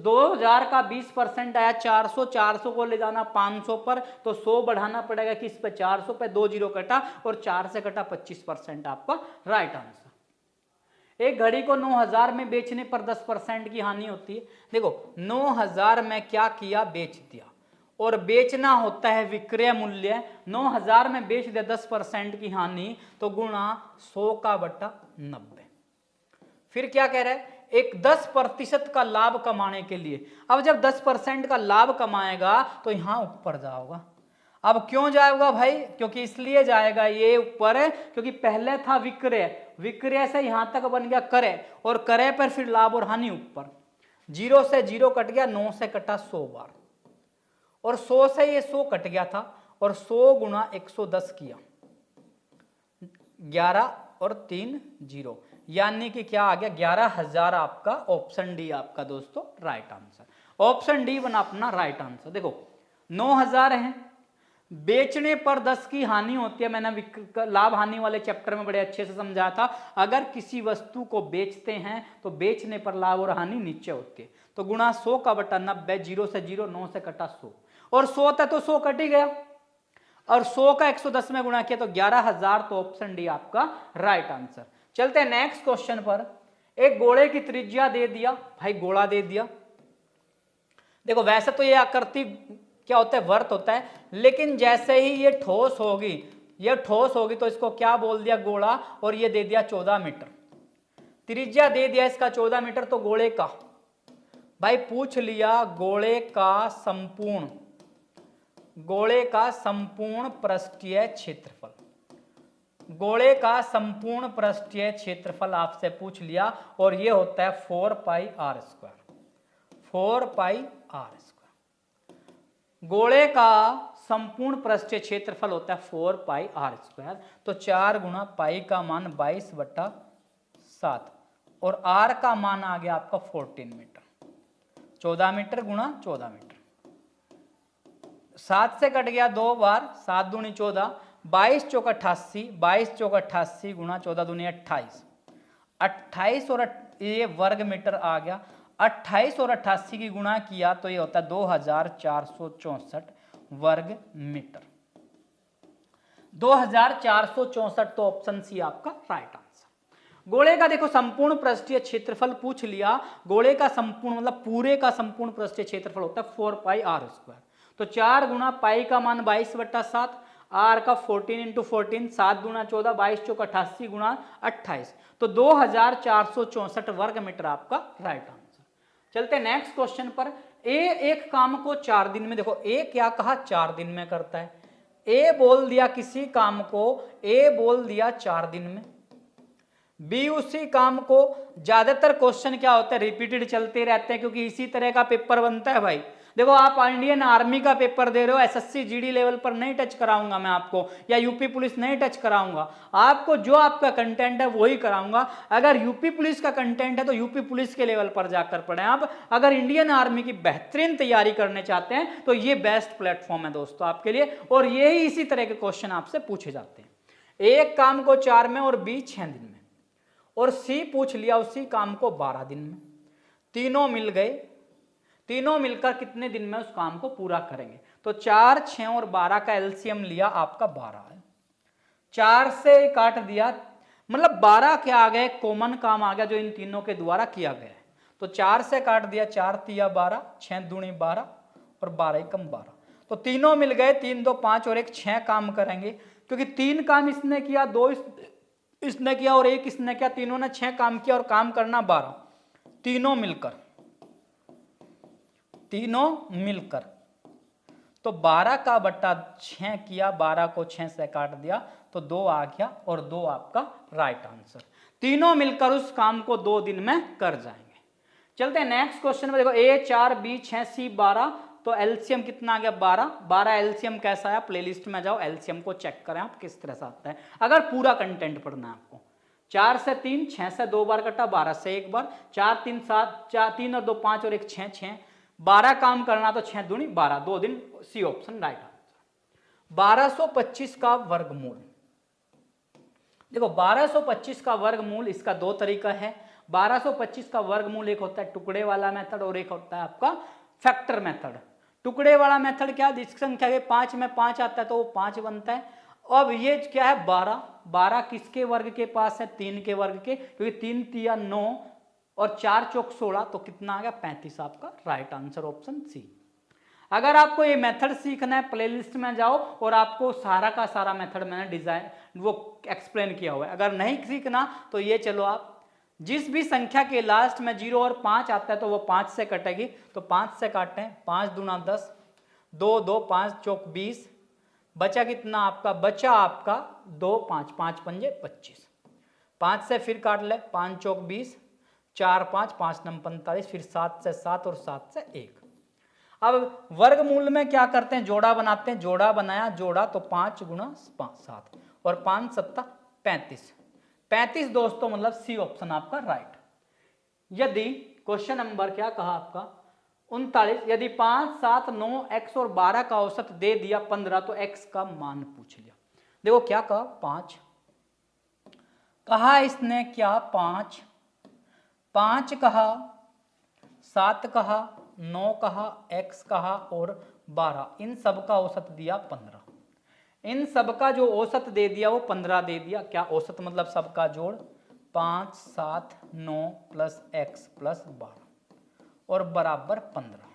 2000 का 20% आया 400, 400 को ले जाना 500 पर, तो 100 बढ़ाना पड़ेगा किस पे 400 पे, 2 0 कटा और 4 से कटा 25% आपका राइट आंसर। एक घड़ी को 9000 में बेचने पर 10% की हानि होती है। देखो 9000 में क्या किया, बेच दिया, और बेचना होता है विक्रय मूल्य, 9000 में बेच दिया 10% की हानि, तो गुणा 100 का बटा 90। फिर क्या कह रहा है, एक 10% का लाभ कमाने के लिए। अब जब 10% का लाभ कमाएगा तो यहां ऊपर जाओगा। अब क्यों जाएगा भाई, क्योंकि इसलिए जाएगा ये ऊपर है क्योंकि पहले था विक्रय, विक्रय से यहां तक बन गया क्रय, और क्रय पर फिर लाभ और हानि ऊपर, 0 से 0 कट गया, 9 से कटा 100 बार, और 100 से ये 100 कट गया था, और 100 गुणा 110 किया, 11 और 3 0, यानी कि क्या आ गया 11,000 आपका ऑप्शन डी आपका दोस्तों राइट आंसर। ऑप्शन डी बना अपना राइट आंसर। देखो 9000 है, बेचने पर 10 की हानि होती है। मैंने लाभ हानि वाले चैप्टर में बड़े अच्छे से समझाया था। अगर किसी वस्तु को बेचते हैं तो बेचने पर लाभ और हानि नीचे होती है। तो गुणा 100 का बटा 90, 0 से 0, 9 से कटा 100, और 100 था तो 100 कट ही गया, और 100 का 110 में गुणा किया तो 11,000। तो ऑप्शन डी आपका राइट आंसर। चलते हैं नेक्स्ट क्वेश्चन पर। एक गोले की त्रिज्या दे दिया, भाई गोला दे दिया। देखो वैसे तो ये आकृति क्या होता है, वर्त होता है, लेकिन जैसे ही ये ठोस होगी, ये ठोस होगी तो इसको क्या बोल दिया, गोला, और ये दे दिया 14 मीटर। त्रिज्या दे दिया इसका 14 मीटर। तो गोले का भाई पूछ लिया, गोले का संपूर्ण पृष्ठीय क्षेत्रफल, गोले का संपूर्ण पृष्ठीय क्षेत्रफल आपसे पूछ लिया, और ये होता है 4 pi R square, 4 pi R square. गोले का संपूर्ण पृष्ठीय क्षेत्रफल होता है 4 पाई आर स्क्वायर। तो 4 गुणा पाई का मान 22/7, और आर का मान आ गया आपका 14 मीटर। 14 मीटर गुणा 14 मीटर, 7 से कट गया 2 बार, 7 दूनी 14, 22 चौक 88, 22 चौक 88 गुणा 14 दूनी 28, 28 और ये वर्ग मीटर आ गया। 28 और 88 की गुणा किया तो ये होता है 2464 वर्ग मीटर, 2464। तो ऑप्शन सी आपका राइट आंसर। गोले का देखो संपूर्ण पृष्ठीय क्षेत्रफल पूछ लिया। गोले का संपूर्ण मतलब पूरे का संपूर्ण पृष्ठीय क्षेत्रफल होता है 4 पाई आर स्क्वायर। तो 4 गुणा पाई का मान 22/7, आर का 14 × 14, 7 दूना 14, 22 चौक 88 गुणा 28, तो 2464 वर्ग मीटर आपका राइट आंसर। चलते हैं नेक्स्ट क्वेश्चन पर। ए एक काम को 4 दिन में, देखो ए क्या कहा, 4 दिन में करता है। ए बोल दिया किसी काम को, ए बोल दिया 4 दिन में। बी उसी काम को, ज्यादातर क्वेश्चन क्या होता है, रिपीटेड चलते रहते हैं, क्योंकि इसी तरह का पेपर बनता है भाई। देखो आप इंडियन आर्मी का पेपर दे रहे हो, एसएससी जीडी लेवल पर नहीं टच कराऊंगा मैं आपको, या यूपी पुलिस नहीं टच कराऊंगा आपको। जो आपका कंटेंट है वही कराऊंगा। अगर यूपी पुलिस का कंटेंट है तो यूपी पुलिस के लेवल पर जाकर पढ़ें आप। अगर इंडियन आर्मी की बेहतरीन तैयारी करने चाहते हैं तो ये बेस्ट प्लेटफॉर्म है दोस्तों आपके लिए, और यही इसी तरह के क्वेश्चन आपसे पूछे जाते हैं। एक काम को 4 में और बी 6 दिन में, और सी पूछ लिया उसी काम को 12 दिन में। तीनों मिल गए, तीनों मिलकर कितने दिन में उस काम को पूरा करेंगे। तो 4, 6 और 12 का एलसीएम लिया, आपका 12 है। 4 से काट दिया, मतलब 12 के आ गए, कॉमन काम आ गया जो इन तीनों के द्वारा किया गया है। तो 4 से काट दिया, 4 तिया 12, 6 दूनी 12, और 12 कम 12। तो तीनों मिल गए, 3, 2, 5 और 1, 6 काम करेंगे, क्योंकि 3 काम इसने किया, 2 इसने किया और 1 इसने किया, तीनों ने 6 काम किया, और काम करना 12। तीनों मिलकर तो 12 का बट्टा 6 किया, 12 को 6 से काट दिया तो 2 आ गया, और 2 आपका राइट आंसर। तीनों मिलकर उस काम को 2 दिन में कर जाएंगे। चलते हैं नेक्स्ट क्वेश्चन में। देखो A 4, B 6, C 12, तो एलसीएम कितना आ गया 12। 12 एलसीएम कैसा है, प्लेलिस्ट में जाओ, एलसीएम को चेक करें आप किस तरह से आता है, अगर पूरा कंटेंट पढ़ना है आपको। 4 से 3, 6 से 2 बार कटा, 12 से 1 बार, 4 3 7, 4 3 और 2 5 और 1 6, 6 12 काम करना, तो 6 दूनी 12, 2 दिन, सी ऑप्शन राइट आंसर। 1225 का वर्गमूल, देखो 1225 का वर्गमूल, इसका 2 तरीका है। 1225 का वर्गमूल एक होता है टुकड़े वाला मेथड, और एक होता है आपका फैक्टर मेथड। टुकड़े वाला मेथड क्या, जिस संख्या के 5 में 5 आता है तो वो 5 बनता है। अब ये क्या है 12, 12 किसके वर्ग के पास है, 3 के वर्ग के, क्योंकि 3 तिया 9 और 4 चौक 16, तो कितना आ गया 35, आपका राइट आंसर ऑप्शन सी। अगर आपको ये मेथड सीखना है, प्लेलिस्ट में जाओ, और आपको सारा का सारा मेथड मैंने डिजाइन वो एक्सप्लेन किया हुआ है। अगर नहीं सीखना तो ये चलो, आप जिस भी संख्या के लास्ट में 0 और 5 आता है तो वो 5 से कटेगी, तो 5 से काटें, 5 दूना 10, 2 2 5 चौक 20, बचा कितना आपका, बचा आपका 2 5, 5 पंजे 25, 5 से फिर काट ले, 5 चौक 20, 4 5, 5 9 45, फिर 7 से 7 और 7 से 1। अब वर्गमूल में क्या करते हैं, जोड़ा बनाते हैं। जोड़ा बनाया, जोड़ा तो 5 गुणा 7 और 5 7 35, 35 दोस्तों, मतलब सी ऑप्शन आपका राइट। यदि क्वेश्चन नंबर क्या कहा आपका, 39। यदि 5, 7, 9, x और 12 का औसत दे दिया 15 तो x का मान पूछ लिया। देखो क्या कहा, 5 कहा इसने, क्या 5 कहा, 7 कहा, 9 कहा, x कहा और 12, इन सब का औसत दिया 15। इन सब का जो औसत दे दिया वो 15 दे दिया। क्या औसत मतलब सबका जोड़, 5, 7, 9 प्लस x प्लस 12 और बराबर 15।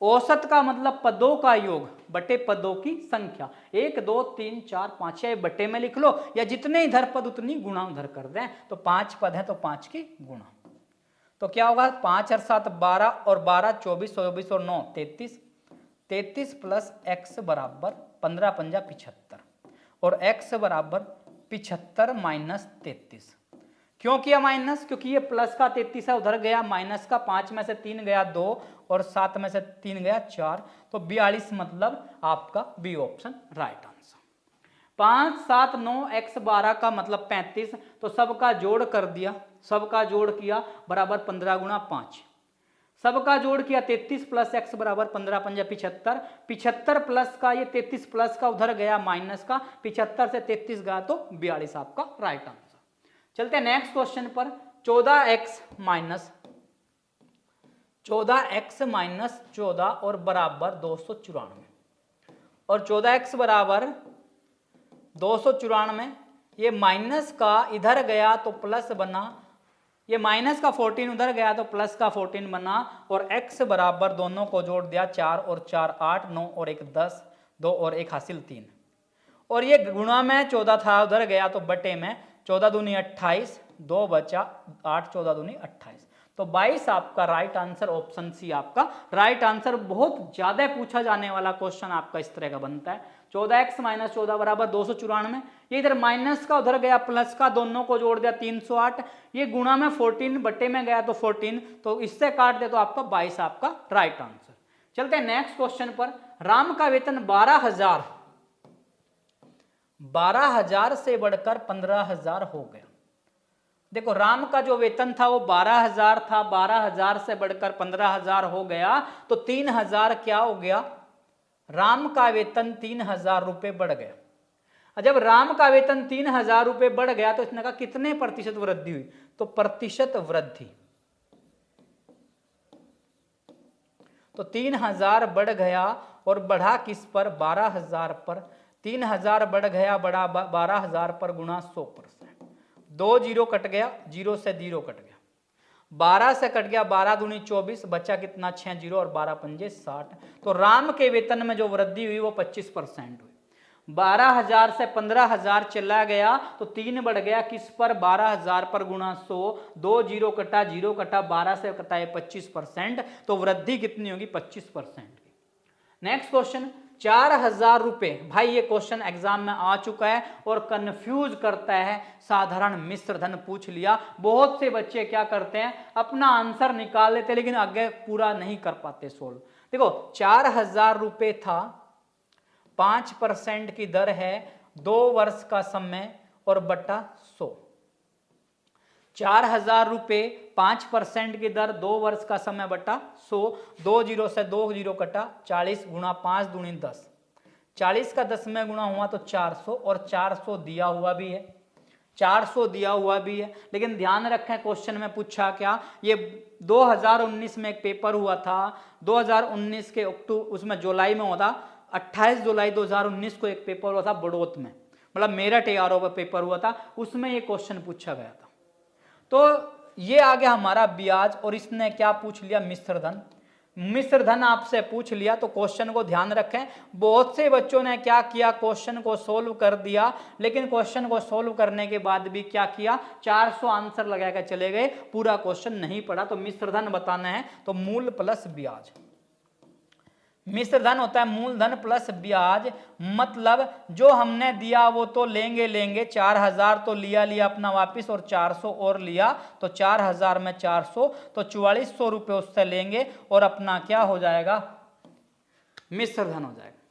औसत का मतलब पदों का योग बटे पदों की संख्या। 1, 2, 3, 4, 5 या बटे में लिख लो, या जितने इधर पद उतनी गुणा उधर कर दें। तो 5 पद है तो 5 की गुणा। तो क्या होगा, 5 और 7 12 और 12 24, 24 और 9 33। 33 प्लस x बराबर 15 पंजा 75 और x बराबर 75 माइनस 33। क्यों किया माइनस, क्योंकि ये प्लस का 33 है उधर गया, माइनस का 5 में से 3 गया 2 और 7 में से 3 गया 4, तो 42 मतलब आपका B option right answer. 5, 7, 9 x 12 का मतलब 35, तो सबका जोड़ कर दिया, सबका जोड़ किया बराबर 15 गुणा 5, सबका जोड़ किया 33 प्लस x बराबर 15 पंजा 75, 75 प्लस का ये 33 प्लस का उधर गया माइनस का, 75 से 33 गया तो 42 आपका राइट आंसर। चलते हैं नेक्स्ट क्वेश्चन पर। 14x माइनस 14 और बराबर 294 और 14x बराबर 294, ये माइनस का इधर गया तो प्लस बना, ये माइनस का 14 उधर गया तो प्लस का 14 बना, और x बराबर दोनों को जोड़ दिया 4 और 4 8, 9 और 1 10, 2 और 1 हासिल 3, और ये गुणा में 14 था उधर गया तो बटे में 14 दूनी 28, 2 बचा 8, 14 दूनी 28, तो 22 आपका राइट आंसर, ऑप्शन सी आपका राइट आंसर। बहुत ज्यादा पूछा जाने वाला क्वेश्चन आपका इस तरह का बनता है। 14x माइनस 14 बराबर 294, ये इधर माइनस का उधर गया प्लस का, दोनों को जोड़ दिया 308, ये गुणा में 14 बटे में गया तो 14, तो इससे काट दे तो आपका 22 आपका राइट आंसर। चलते हैं नेक्स्ट क्वेश्चन पर। राम का वेतन 12,000 से बढ़कर 15,000 हो गया। देखो राम का जो वेतन था वो 12,000 था, 12,000 से बढ़कर 15,000 हो गया, तो 3,000 क्या हो गया, राम का वेतन 3,000 रुपए बढ़ गया। जब राम का वेतन 3,000 रुपए बढ़ गया तो इसने कहा कितने प्रतिशत वृद्धि हुई, तो प्रतिशत वृद्धि, तो 3,000 बढ़ गया और बढ़ा किस पर, 12,000 पर। 3,000 बढ़ गया, बढ़ा 12,000 पर गुणा 100%, 2 जीरो कट गया, 0 से 0 कट गया, 12 से कट गया, 12 दूनी 24, बचा कितना 6 जीरो और 12 पंजे 60, तो राम के वेतन में जो वृद्धि हुई वो 25% हुई। 12,000 से 15,000 चला गया तो 3 बढ़ गया किस पर, 12,000 पर गुणा 100, 2 जीरो कटा, 0 कटा, 12 से कटा है 25%, तो वृद्धि कितनी होगी 25% की। नेक्स्ट क्वेश्चन, 4,000 रुपए, भाई ये क्वेश्चन एग्जाम में आ चुका है और कंफ्यूज करता है, साधारण मिश्र धन पूछ लिया। बहुत से बच्चे क्या करते हैं, अपना आंसर निकाल लेते लेकिन आगे पूरा नहीं कर पाते सोल्व। देखो 4,000 रुपए था, 5% की दर है, 2 वर्ष का समय और बटा 100। 4,000 रुपए 5% की दर, 2 वर्ष का समय बटा 100, 2 जीरो से 2 जीरो कटा, 40 गुणा 5 दूनी 10, 40 का 10 में गुणा हुआ तो 400, और 400 दिया हुआ भी है, 400 दिया हुआ भी है। लेकिन ध्यान रखें क्वेश्चन में पूछा क्या, ये 2019 में एक पेपर हुआ था, 2019 के उसमें जुलाई में होता, 28 जुलाई 2019 को एक पेपर हुआ था बड़ौत में, मतलब मेरठ ARO पर पेपर हुआ था, उसमें ये क्वेश्चन पूछा गया था। तो ये आ गया हमारा ब्याज, और इसने क्या पूछ लिया, मिश्र धन। मिश्र धन आपसे पूछ लिया तो क्वेश्चन को ध्यान रखें। बहुत से बच्चों ने क्या किया, क्वेश्चन को सोल्व कर दिया, लेकिन क्वेश्चन को सोल्व करने के बाद भी क्या किया, 400 आंसर लगाकर चले गए, पूरा क्वेश्चन नहीं पढ़ा। तो मिश्र धन बताना है तो मूल प्लस ब्याज, मिश्र धन होता है मूलधन प्लस ब्याज, मतलब जो हमने दिया वो तो लेंगे, 4,000 तो लिया अपना वापिस, और 400 और लिया, तो 4,000 में 400 तो 4400 रुपये उससे लेंगे, और अपना क्या हो जाएगा, मिश्र धन हो जाएगा।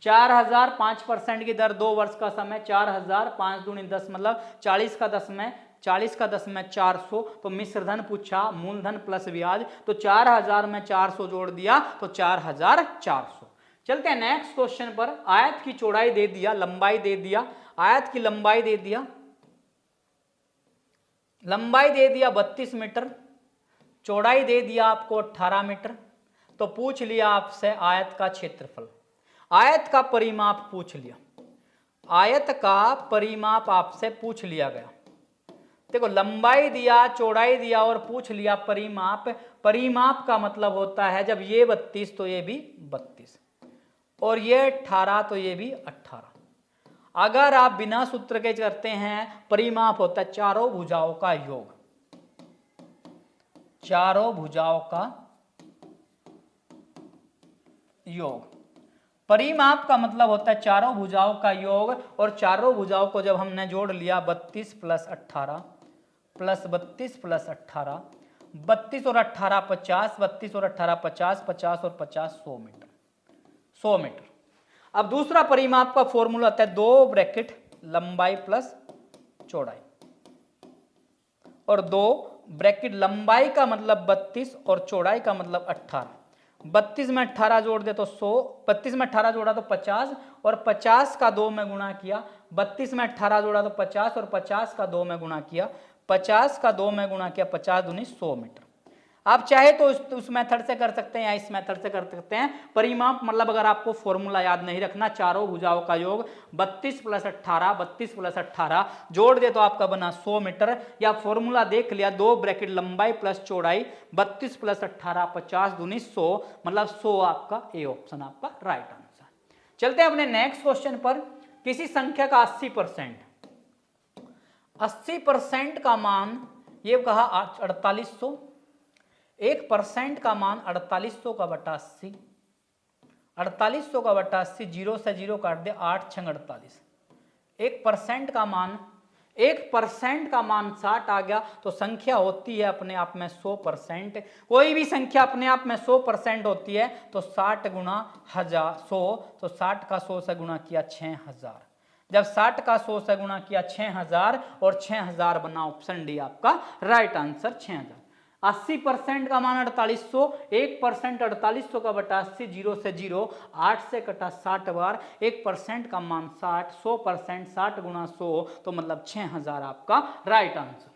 4,000 5% की दर, 2 वर्ष का समय, 4,000 5 दूनी 10 मतलब 40 का 10 में 40 का 10 में 400, तो मिश्र धन पूछा, मूलधन प्लस ब्याज, तो 4000 में 400 जोड़ दिया तो 4400। चलते हैं नेक्स्ट क्वेश्चन पर। आयत की चौड़ाई दे दिया, लंबाई दे दिया, आयत की लंबाई दे दिया, लंबाई दे दिया 32 मीटर, चौड़ाई दे दिया आपको 18 मीटर। तो पूछ लिया आपसे आयत का क्षेत्रफल, आयत का परिमाप पूछ लिया, आयत का परिमाप आपसे पूछ लिया गया। देखो लंबाई दिया, चौड़ाई दिया और पूछ लिया परिमाप। परिमाप का मतलब होता है जब ये 32 तो ये भी 32 और ये 18 तो ये भी 18। अगर आप बिना सूत्र के करते हैं, परिमाप होता है चारों भुजाओं का योग, चारों भुजाओं का योग। परिमाप का मतलब होता है चारों भुजाओं का योग, और चारों भुजाओं को जब हमने जोड़ लिया 32 प्लस 18 प्लस 32 प्लस 18, 32 और 18 50, 32 और 18 50, 50 और 50 100 मीटर, 100 मीटर। अब दूसरा परिमाप का फॉर्मूला होता है 2 ब्रैकेट लंबाई प्लस चौड़ाई, और 2 ब्रैकेट लंबाई का मतलब 32 और चौड़ाई का मतलब 18। 32 में 18 जोड़ दे तो 100, 32 में 18 जोड़ा तो 50 और 50 का 2 में गुणा किया, 32 में 18 जोड़ा तो 50 और 50 का 2 में गुणा किया, 50 का 2 में गुणा किया, 50 दूनी 100 मीटर। आप चाहे तो उस मेथड से कर सकते हैं या इस मेथड से कर सकते हैं। परिमाप मतलब अगर आपको फॉर्मूला याद नहीं रखना, चारों भुजाओं का योग 32 प्लस 18, 32 प्लस 18 जोड़ दे तो आपका बना 100 मीटर, या फॉर्मूला देख लिया 2 ब्रैकेट लंबाई प्लस चौड़ाई, 32 प्लस 18 50 दूनी 100, मतलब 100 आपका ए ऑप्शन आपका राइट आंसर। चलते हैं अपने नेक्स्ट क्वेश्चन पर। किसी संख्या का 80% का मान, ये कहा 4800, 1% का मान 4800 का बटा 80, 4800 का बटा 80, 0 से 0 काट दे, 8 छंग 48। 1% का मान, 1% का मान 60 आ गया, तो संख्या होती है अपने आप में 100%। कोई भी संख्या अपने आप में 100% होती है तो 60 गुणा 100, तो 60 का 100 से गुणा किया 6000। जब 60 का 100 से गुणा किया 6000 और 6000 बना ऑप्शन डी आपका राइट आंसर 6000। 80% का मान 4800, 1% 4800 का बटा 80, 0 से 0, 8 से कटा 60 बार, 1% का मान 60, 100% 60 गुणा 100 तो मतलब 6000 आपका राइट आंसर।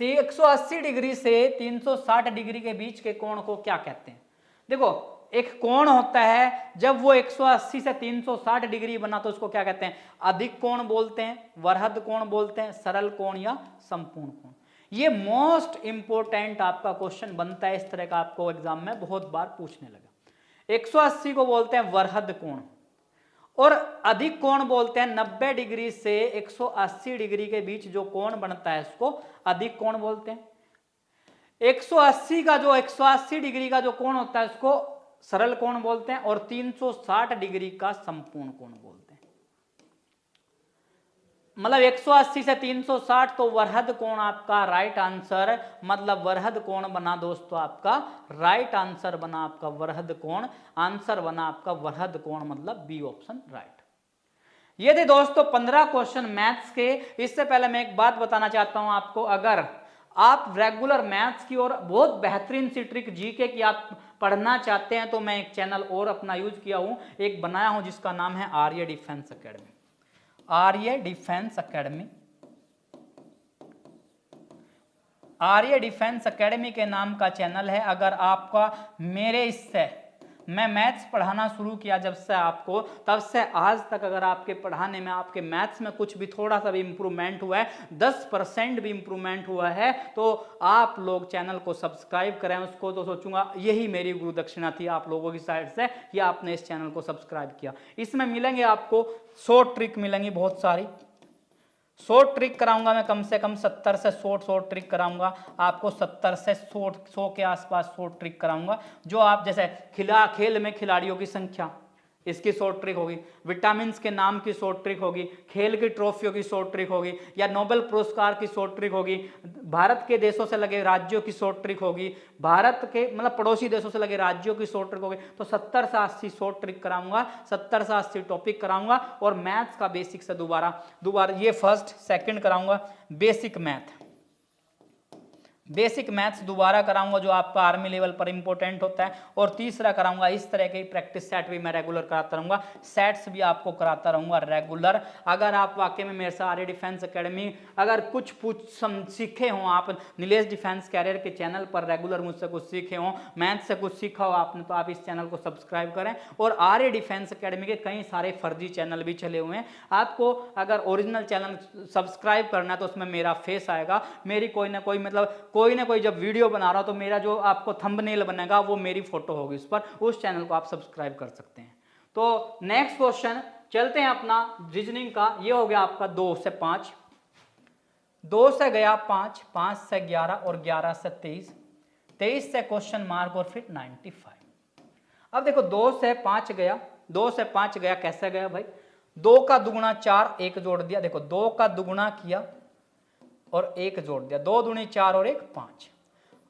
180 डिग्री से 360 डिग्री के बीच के कोण को क्या कहते हैं? देखो एक कोण होता है, जब वो 180 से 360 डिग्री बना तो उसको क्या कहते हैं? अधिक कोण बोलते हैं, वरहद कोण बोलते हैं, सरल कोण या संपूर्ण कोण। ये मोस्ट इंपोर्टेंट आपका क्वेश्चन बनता है, इस तरह का आपको एग्जाम में बहुत बार पूछने लगा। 180 को बोलते हैं वरहद कोण, और अधिक कोण बोलते हैं 90 डिग्री से 180 डिग्री के बीच जो कोण बनता है उसको अधिक कोण बोलते हैं। 180 का जो 180 डिग्री का जो कोण होता है उसको सरल कोण बोलते हैं, और 360 डिग्री का संपूर्ण कोण बोलते हैं। मतलब 180 से 360 तो वरहद कोण आपका राइट आंसर, मतलब वरहद कोण बना दोस्तों आपका राइट आंसर बना आपका वरहद कोण, आंसर बना आपका वरहद कोण, मतलब बी ऑप्शन राइट। ये थे दोस्तों 15 क्वेश्चन मैथ्स के। इससे पहले मैं एक बात बताना चाहता हूं आपको, अगर आप रेगुलर मैथ्स की और बहुत बेहतरीन सी ट्रिक जीके की आप पढ़ना चाहते हैं तो मैं एक चैनल और अपना यूज किया हूं, एक बनाया हूं जिसका नाम है आर्य डिफेंस एकेडमी। आर्य डिफेंस एकेडमी, आर्य डिफेंस एकेडमी के नाम का चैनल है। अगर आपका मेरे इससे मैं मैथ्स पढ़ाना शुरू किया जब से आपको, तब से आज तक अगर आपके पढ़ाने में आपके मैथ्स में कुछ भी थोड़ा सा भी इम्प्रूवमेंट हुआ है, 10% भी इम्प्रूवमेंट हुआ है, तो आप लोग चैनल को सब्सक्राइब करें उसको। तो सोचूंगा यही मेरी गुरु दक्षिणा थी आप लोगों की साइड से कि आपने इस चैनल को सब्सक्राइब किया। इसमें मिलेंगे आपको 100 ट्रिक मिलेंगी, बहुत सारी 100 ट्रिक कराऊंगा मैं, कम से कम 70 से 100 ट्रिक कराऊंगा आपको, 70 से 100 के आसपास 100 ट्रिक कराऊंगा, जो आप जैसे खेल में खिलाड़ियों की संख्या, इसकी शॉर्ट ट्रिक होगी, विटामिन के नाम की शॉर्ट ट्रिक होगी, खेल की ट्रॉफियों की शॉर्ट ट्रिक होगी, या नोबेल पुरस्कार की शॉर्ट ट्रिक होगी, भारत के देशों से लगे राज्यों की शॉर्ट ट्रिक होगी, भारत के मतलब पड़ोसी देशों से लगे राज्यों की शॉर्ट ट्रिक होगी। तो 70 से 80 शॉर्ट ट्रिक कराऊंगा, 70 से 80 टॉपिक कराऊंगा, और मैथ्स का बेसिक से दोबारा ये फर्स्ट सेकंड कराऊंगा, बेसिक मैथ्स दोबारा कराऊंगा जो आपका आर्मी लेवल पर इंपॉर्टेंट होता है, और तीसरा कराऊंगा इस तरह के प्रैक्टिस सेट भी मैं रेगुलर कराता रहूंगा, सेट्स भी आपको कराता रहूंगा रेगुलर। अगर आप वाकई में मेरे से आर्य डिफेंस एकेडमी अगर कुछ सीखे हों, आप नीलेश डिफेंस कैरियर के चैनल पर रेगुलर मुझसे कुछ सीखे हों, मैथ्स से कुछ सीखा हो आपने, तो आप इस चैनल को सब्सक्राइब करें। और आर्य डिफेंस एकेडमी के कई सारे फर्जी चैनल भी चले हुए हैं, आपको अगर ओरिजिनल चैनल सब्सक्राइब करना है तो उसमें मेरा फेस आएगा, मेरी कोई ना कोई मतलब कोई ना कोई जब वीडियो बना रहा हो तो मेरा जो आपको थंबनेल बनेगा वो मेरी फोटो होगी उस पर, उस चैनल को आप सब्सक्राइब कर सकते हैं। तो नेक्स्ट क्वेश्चन चलते हैं अपना रीजनिंग का। ये हो गया आपका 2 से 5, 2 से गया 5, 5 से 11 और 11 से 23, 23 से क्वेश्चन मार्क और फिर 95। अब देखो 2 से 5 गया, 2 से 5 गया, कैसे गया भाई, 2 का दुगुना 4, 1 जोड़ दिया, देखो 2 का दुगुना किया और 1 जोड़ दिया, 2 दूनी 4 और 1 5,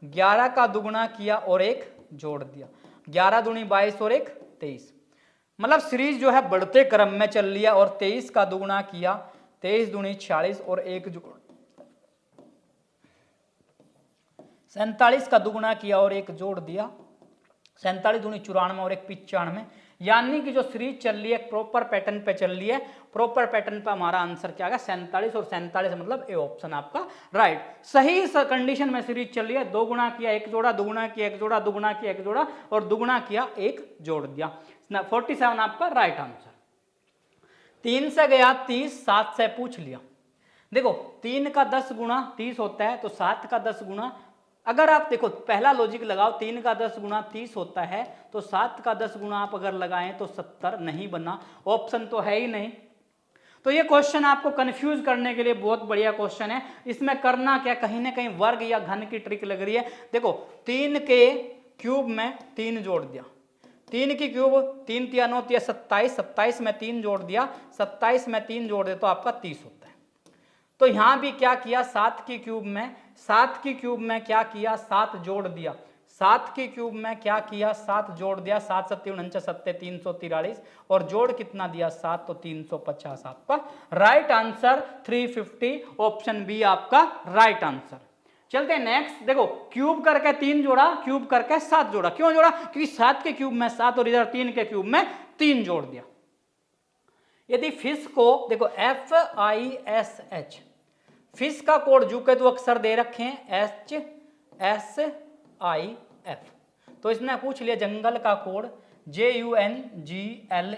11 का दुगुना किया और 1 जोड़ दिया, 11 दूनी 22 और 1 23। मतलब सीरीज जो है बढ़ते क्रम में चल लिया, और 23 का दुगुना किया, 23 दूनी 46 और 1 जोड़, 47 का दुगुना किया और 1 जोड़ दिया, 47 दूनी 94 और 1 95। यानी कि जो सीरीज चल रही है प्रॉपर पैटर्न पे चल रही है, प्रॉपर पैटर्न पे हमारा आंसर क्या है 47, और 47 मतलब ए ऑप्शन आपका राइट। सही कंडीशन में सीरीज चल रही है, 2 गुणा किया 1 जोड़ा, दुगुना किया 1 जोड़ा, दुगुना किया 1 जोड़ा और दुगुना किया 1 जोड़ दिया, 47 आपका राइट आंसर। 3 से गया 30, 7 से पूछ लिया, देखो 3 का 10 गुणा 30 होता है, तो 7 का 10 गुणा, अगर आप देखो पहला लॉजिक लगाओ, 3 का 10 गुणा 30 होता है, तो 7 का 10 गुणा आप अगर लगाएं तो 70 नहीं बना, ऑप्शन तो है ही नहीं। तो ये क्वेश्चन आपको कंफ्यूज करने के लिए बहुत बढ़िया क्वेश्चन है। इसमें करना क्या, कहीं ना कहीं वर्ग या घन की ट्रिक लग रही है। देखो 3 के क्यूब में 3 जोड़ दिया, 3 की क्यूब 3 तिया 9 तिया 27, 27 में 3 जोड़ दिया, 27 में 3 जोड़ दे तो आपका 30 होता है। तो यहां भी क्या किया, 7 की क्यूब में क्या किया, 7 जोड़ दिया, 7 की क्यूब में क्या किया, 7 जोड़ दिया, 7 7 49 7 343 और जोड़ कितना दिया 7, तो 350 आपका राइट आंसर 350, ऑप्शन बी आपका राइट आंसर। चलते हैं नेक्स्ट, देखो क्यूब करके 3 जोड़ा, क्यूब करके 7 जोड़ा, क्यों जोड़ा, क्योंकि 7 के क्यूब में 7 और इधर 3 के क्यूब में 3 जोड़ दिया। यदि फिश को देखो FISH, फिश का कोड जू के तो अक्षर दे रखे हैं HSIF, तो इसने पूछ लिया जंगल का कोड JUNGLE,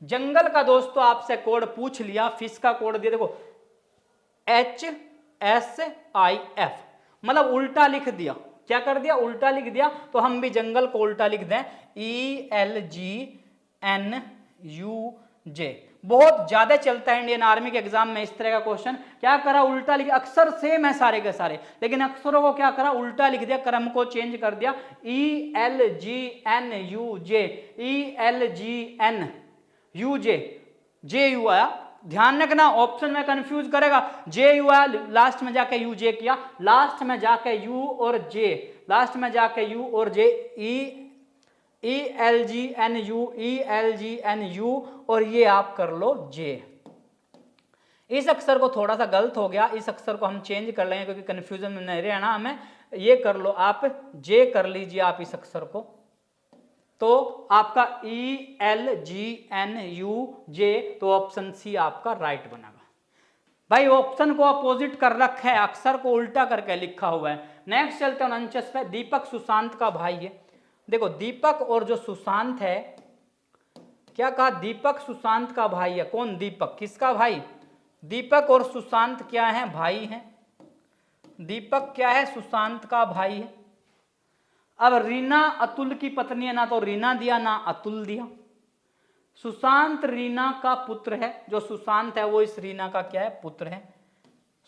जंगल का दोस्तों आपसे कोड पूछ लिया, फिश का कोड दिया देखो HSIF, मतलब उल्टा लिख दिया, क्या कर दिया, उल्टा लिख दिया। तो हम भी जंगल को उल्टा लिख दें ELGNUJ, बहुत ज्यादा चलता है इंडियन आर्मी के एग्जाम में इस तरह का क्वेश्चन। क्या करा, उल्टा लिख, अक्षर सेम है सारे के सारे, लेकिन अक्षरों को क्या करा, उल्टा लिख दिया, क्रम को चेंज कर दिया, ELGNUJ, JU आया, ध्यान रखना ऑप्शन में कंफ्यूज करेगा, JU आया, लास्ट में जाके UJ किया, लास्ट में जाके U और J, लास्ट में जाके U और J, ELGNU और ये आप कर लो J। इस अक्षर को थोड़ा सा गलत हो गया, इस अक्षर को हम चेंज कर लेंगे क्योंकि कंफ्यूजन में नहीं रहना हमें, ये कर लो आप J कर लीजिए आप इस अक्षर को, तो आपका ELGNUJ, तो ऑप्शन सी आपका राइट बनेगा। भाई ऑप्शन को अपोजिट कर रखा है, अक्षर को उल्टा करके लिखा हुआ है। नेक्स्ट चलते हैं 49 पे, दीपक सुशांत का भाई है। देखो दीपक और जो सुशांत है, क्या कहा, दीपक सुशांत का भाई है। कौन, दीपक, किसका भाई, दीपक और सुशांत क्या है, भाई हैं। दीपक क्या है, सुशांत का भाई है। अब रीना अतुल की पत्नी है, ना तो रीना दिया ना अतुल दिया। सुशांत रीना का पुत्र है, जो सुशांत है वो इस रीना का क्या है, पुत्र है।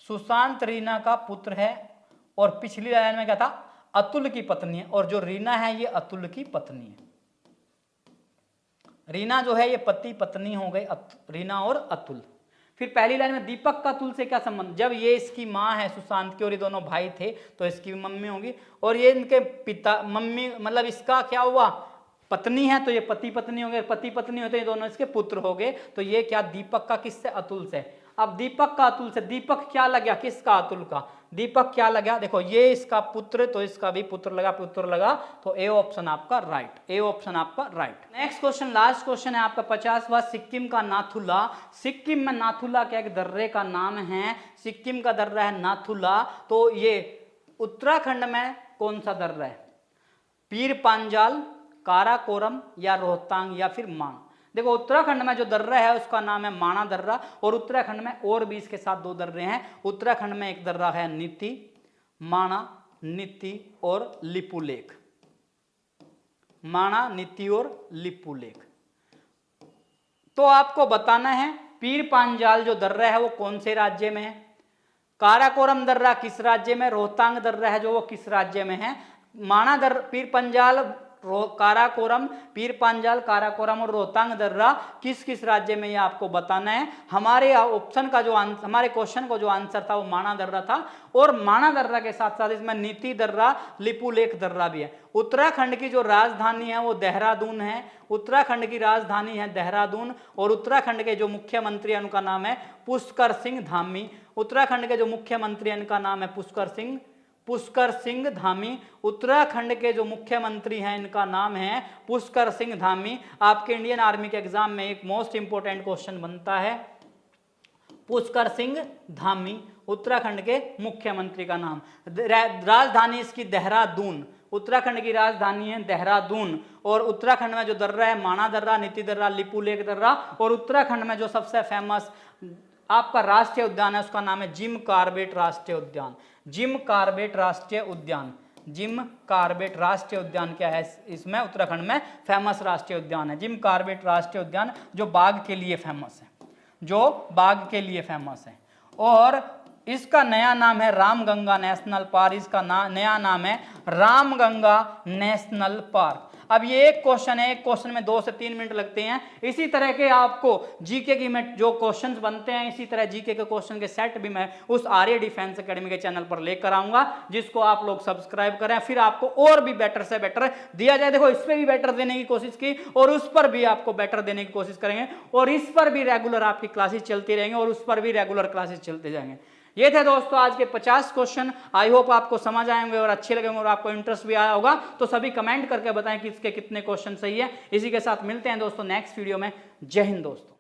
सुशांत रीना का पुत्र है, और पिछली लाइन में क्या था, अतुल की पत्नी है, और जो रीना है ये अतुल की पत्नी है। रीना जो है ये पति पत्नी हो गए, रीना और अतुल। फिर पहली लाइन में दीपक का अतुल से क्या संबंध, जब ये इसकी माँ है सुशांत की और ये दोनों भाई थे तो इसकी भी मम्मी होगी, और ये इनके पिता मम्मी मतलब इसका क्या हुआ, पत्नी है तो ये पति पत्नी हो गए, पति पत्नी होते ये दोनों इसके पुत्र हो गए। तो ये क्या दीपक का किससे, अतुल से। अब दीपक का अतुल से, दीपक क्या लग गया, किसका, अतुल का। दीपक क्या लगा, देखो ये इसका पुत्र तो इसका भी पुत्र लगा, तो ए ऑप्शन आपका राइट, ए ऑप्शन आपका right. Next question, last question है आपका 50वां। सिक्किम का नाथुला, सिक्किम में नाथुला क्या एक दर्रे का नाम है, सिक्किम का दर्रा है नाथुला। तो ये उत्तराखंड में कौन सा दर्रा है, पीर पांजाल, काराकोरम या रोहतांग या फिर माण। देखो उत्तराखंड में जो दर्रा है उसका नाम है माणा दर्रा, और उत्तराखंड में और भी इसके साथ 2 दर्रे हैं। उत्तराखंड में एक दर्रा है नीति, माणा, नीति और लिपुलेख, माणा, नीति और लिपुलेख। तो आपको बताना है पीर पांजाल जो दर्रा है वो कौन से राज्य में है, काराकोरम दर्रा किस राज्य में, रोहतांग दर्रा है जो वो किस राज्य में है, माणा दर्रा, पीर पंजाल, काराकोरम, पीर पांजाल, काराकोरम और रोहतांग दर्रा किस किस राज्य में, ये आपको बताना है। हमारे ऑप्शन का जो आंसर, हमारे क्वेश्चन को जो आंसर था वो माणा दर्रा था, और माणा दर्रा के साथ साथ इसमें नीति दर्रा, लिपुलेख दर्रा भी है। उत्तराखंड की जो राजधानी है वो देहरादून है, उत्तराखंड की राजधानी है देहरादून, और उत्तराखंड के जो मुख्यमंत्री हैं उनका नाम है पुष्कर सिंह धामी। उत्तराखंड के जो मुख्यमंत्री हैं इनका नाम है पुष्कर सिंह धामी। उत्तराखंड के जो मुख्यमंत्री हैं इनका नाम है पुष्कर सिंह धामी। आपके इंडियन आर्मी के एग्जाम में एक मोस्ट इंपोर्टेंट क्वेश्चन बनता है, पुष्कर सिंह धामी उत्तराखंड के मुख्यमंत्री का नाम। राजधानी इसकी देहरादून, उत्तराखंड की राजधानी है देहरादून, और उत्तराखंड में जो दर्रा है माणा दर्रा, नीति दर्रा, लिपुलेख दर्रा, और उत्तराखंड में जो सबसे फेमस आपका राष्ट्रीय उद्यान है उसका नाम है जिम कॉर्बेट राष्ट्रीय उद्यान। जिम कॉर्बेट राष्ट्रीय उद्यान, जिम कॉर्बेट राष्ट्रीय उद्यान क्या है, इसमें उत्तराखंड में फेमस राष्ट्रीय उद्यान है जिम कॉर्बेट राष्ट्रीय उद्यान, जो बाघ के लिए फेमस है, जो बाघ के लिए फेमस है। और इसका नया नाम है रामगंगा नेशनल पार्क, इसका नया नाम है रामगंगा नेशनल पार्क। अब ये एक क्वेश्चन है, एक क्वेश्चन में 2 से 3 मिनट लगते हैं। इसी तरह के आपको जीके की में जो क्वेश्चंस बनते हैं, इसी तरह जीके के क्वेश्चन के सेट भी मैं उस आर्य डिफेंस एकेडमी के चैनल पर लेकर आऊंगा, जिसको आप लोग सब्सक्राइब करें, फिर आपको और भी बेटर से बेटर दिया जाए। देखो इस पर भी बेटर देने की कोशिश की और उस पर भी आपको बेटर देने की कोशिश करेंगे, और इस पर भी रेगुलर आपकी क्लासेस चलती रहेंगी, और उस पर भी रेगुलर क्लासेस चलते जाएंगे। ये थे दोस्तों आज के 50 क्वेश्चन। आई होप आपको समझ आएंगे और अच्छे लगेंगे और आपको इंटरेस्ट भी आया होगा। तो सभी कमेंट करके बताएं कि इसके कितने क्वेश्चन सही है। इसी के साथ मिलते हैं दोस्तों नेक्स्ट वीडियो में। जय हिंद दोस्तों।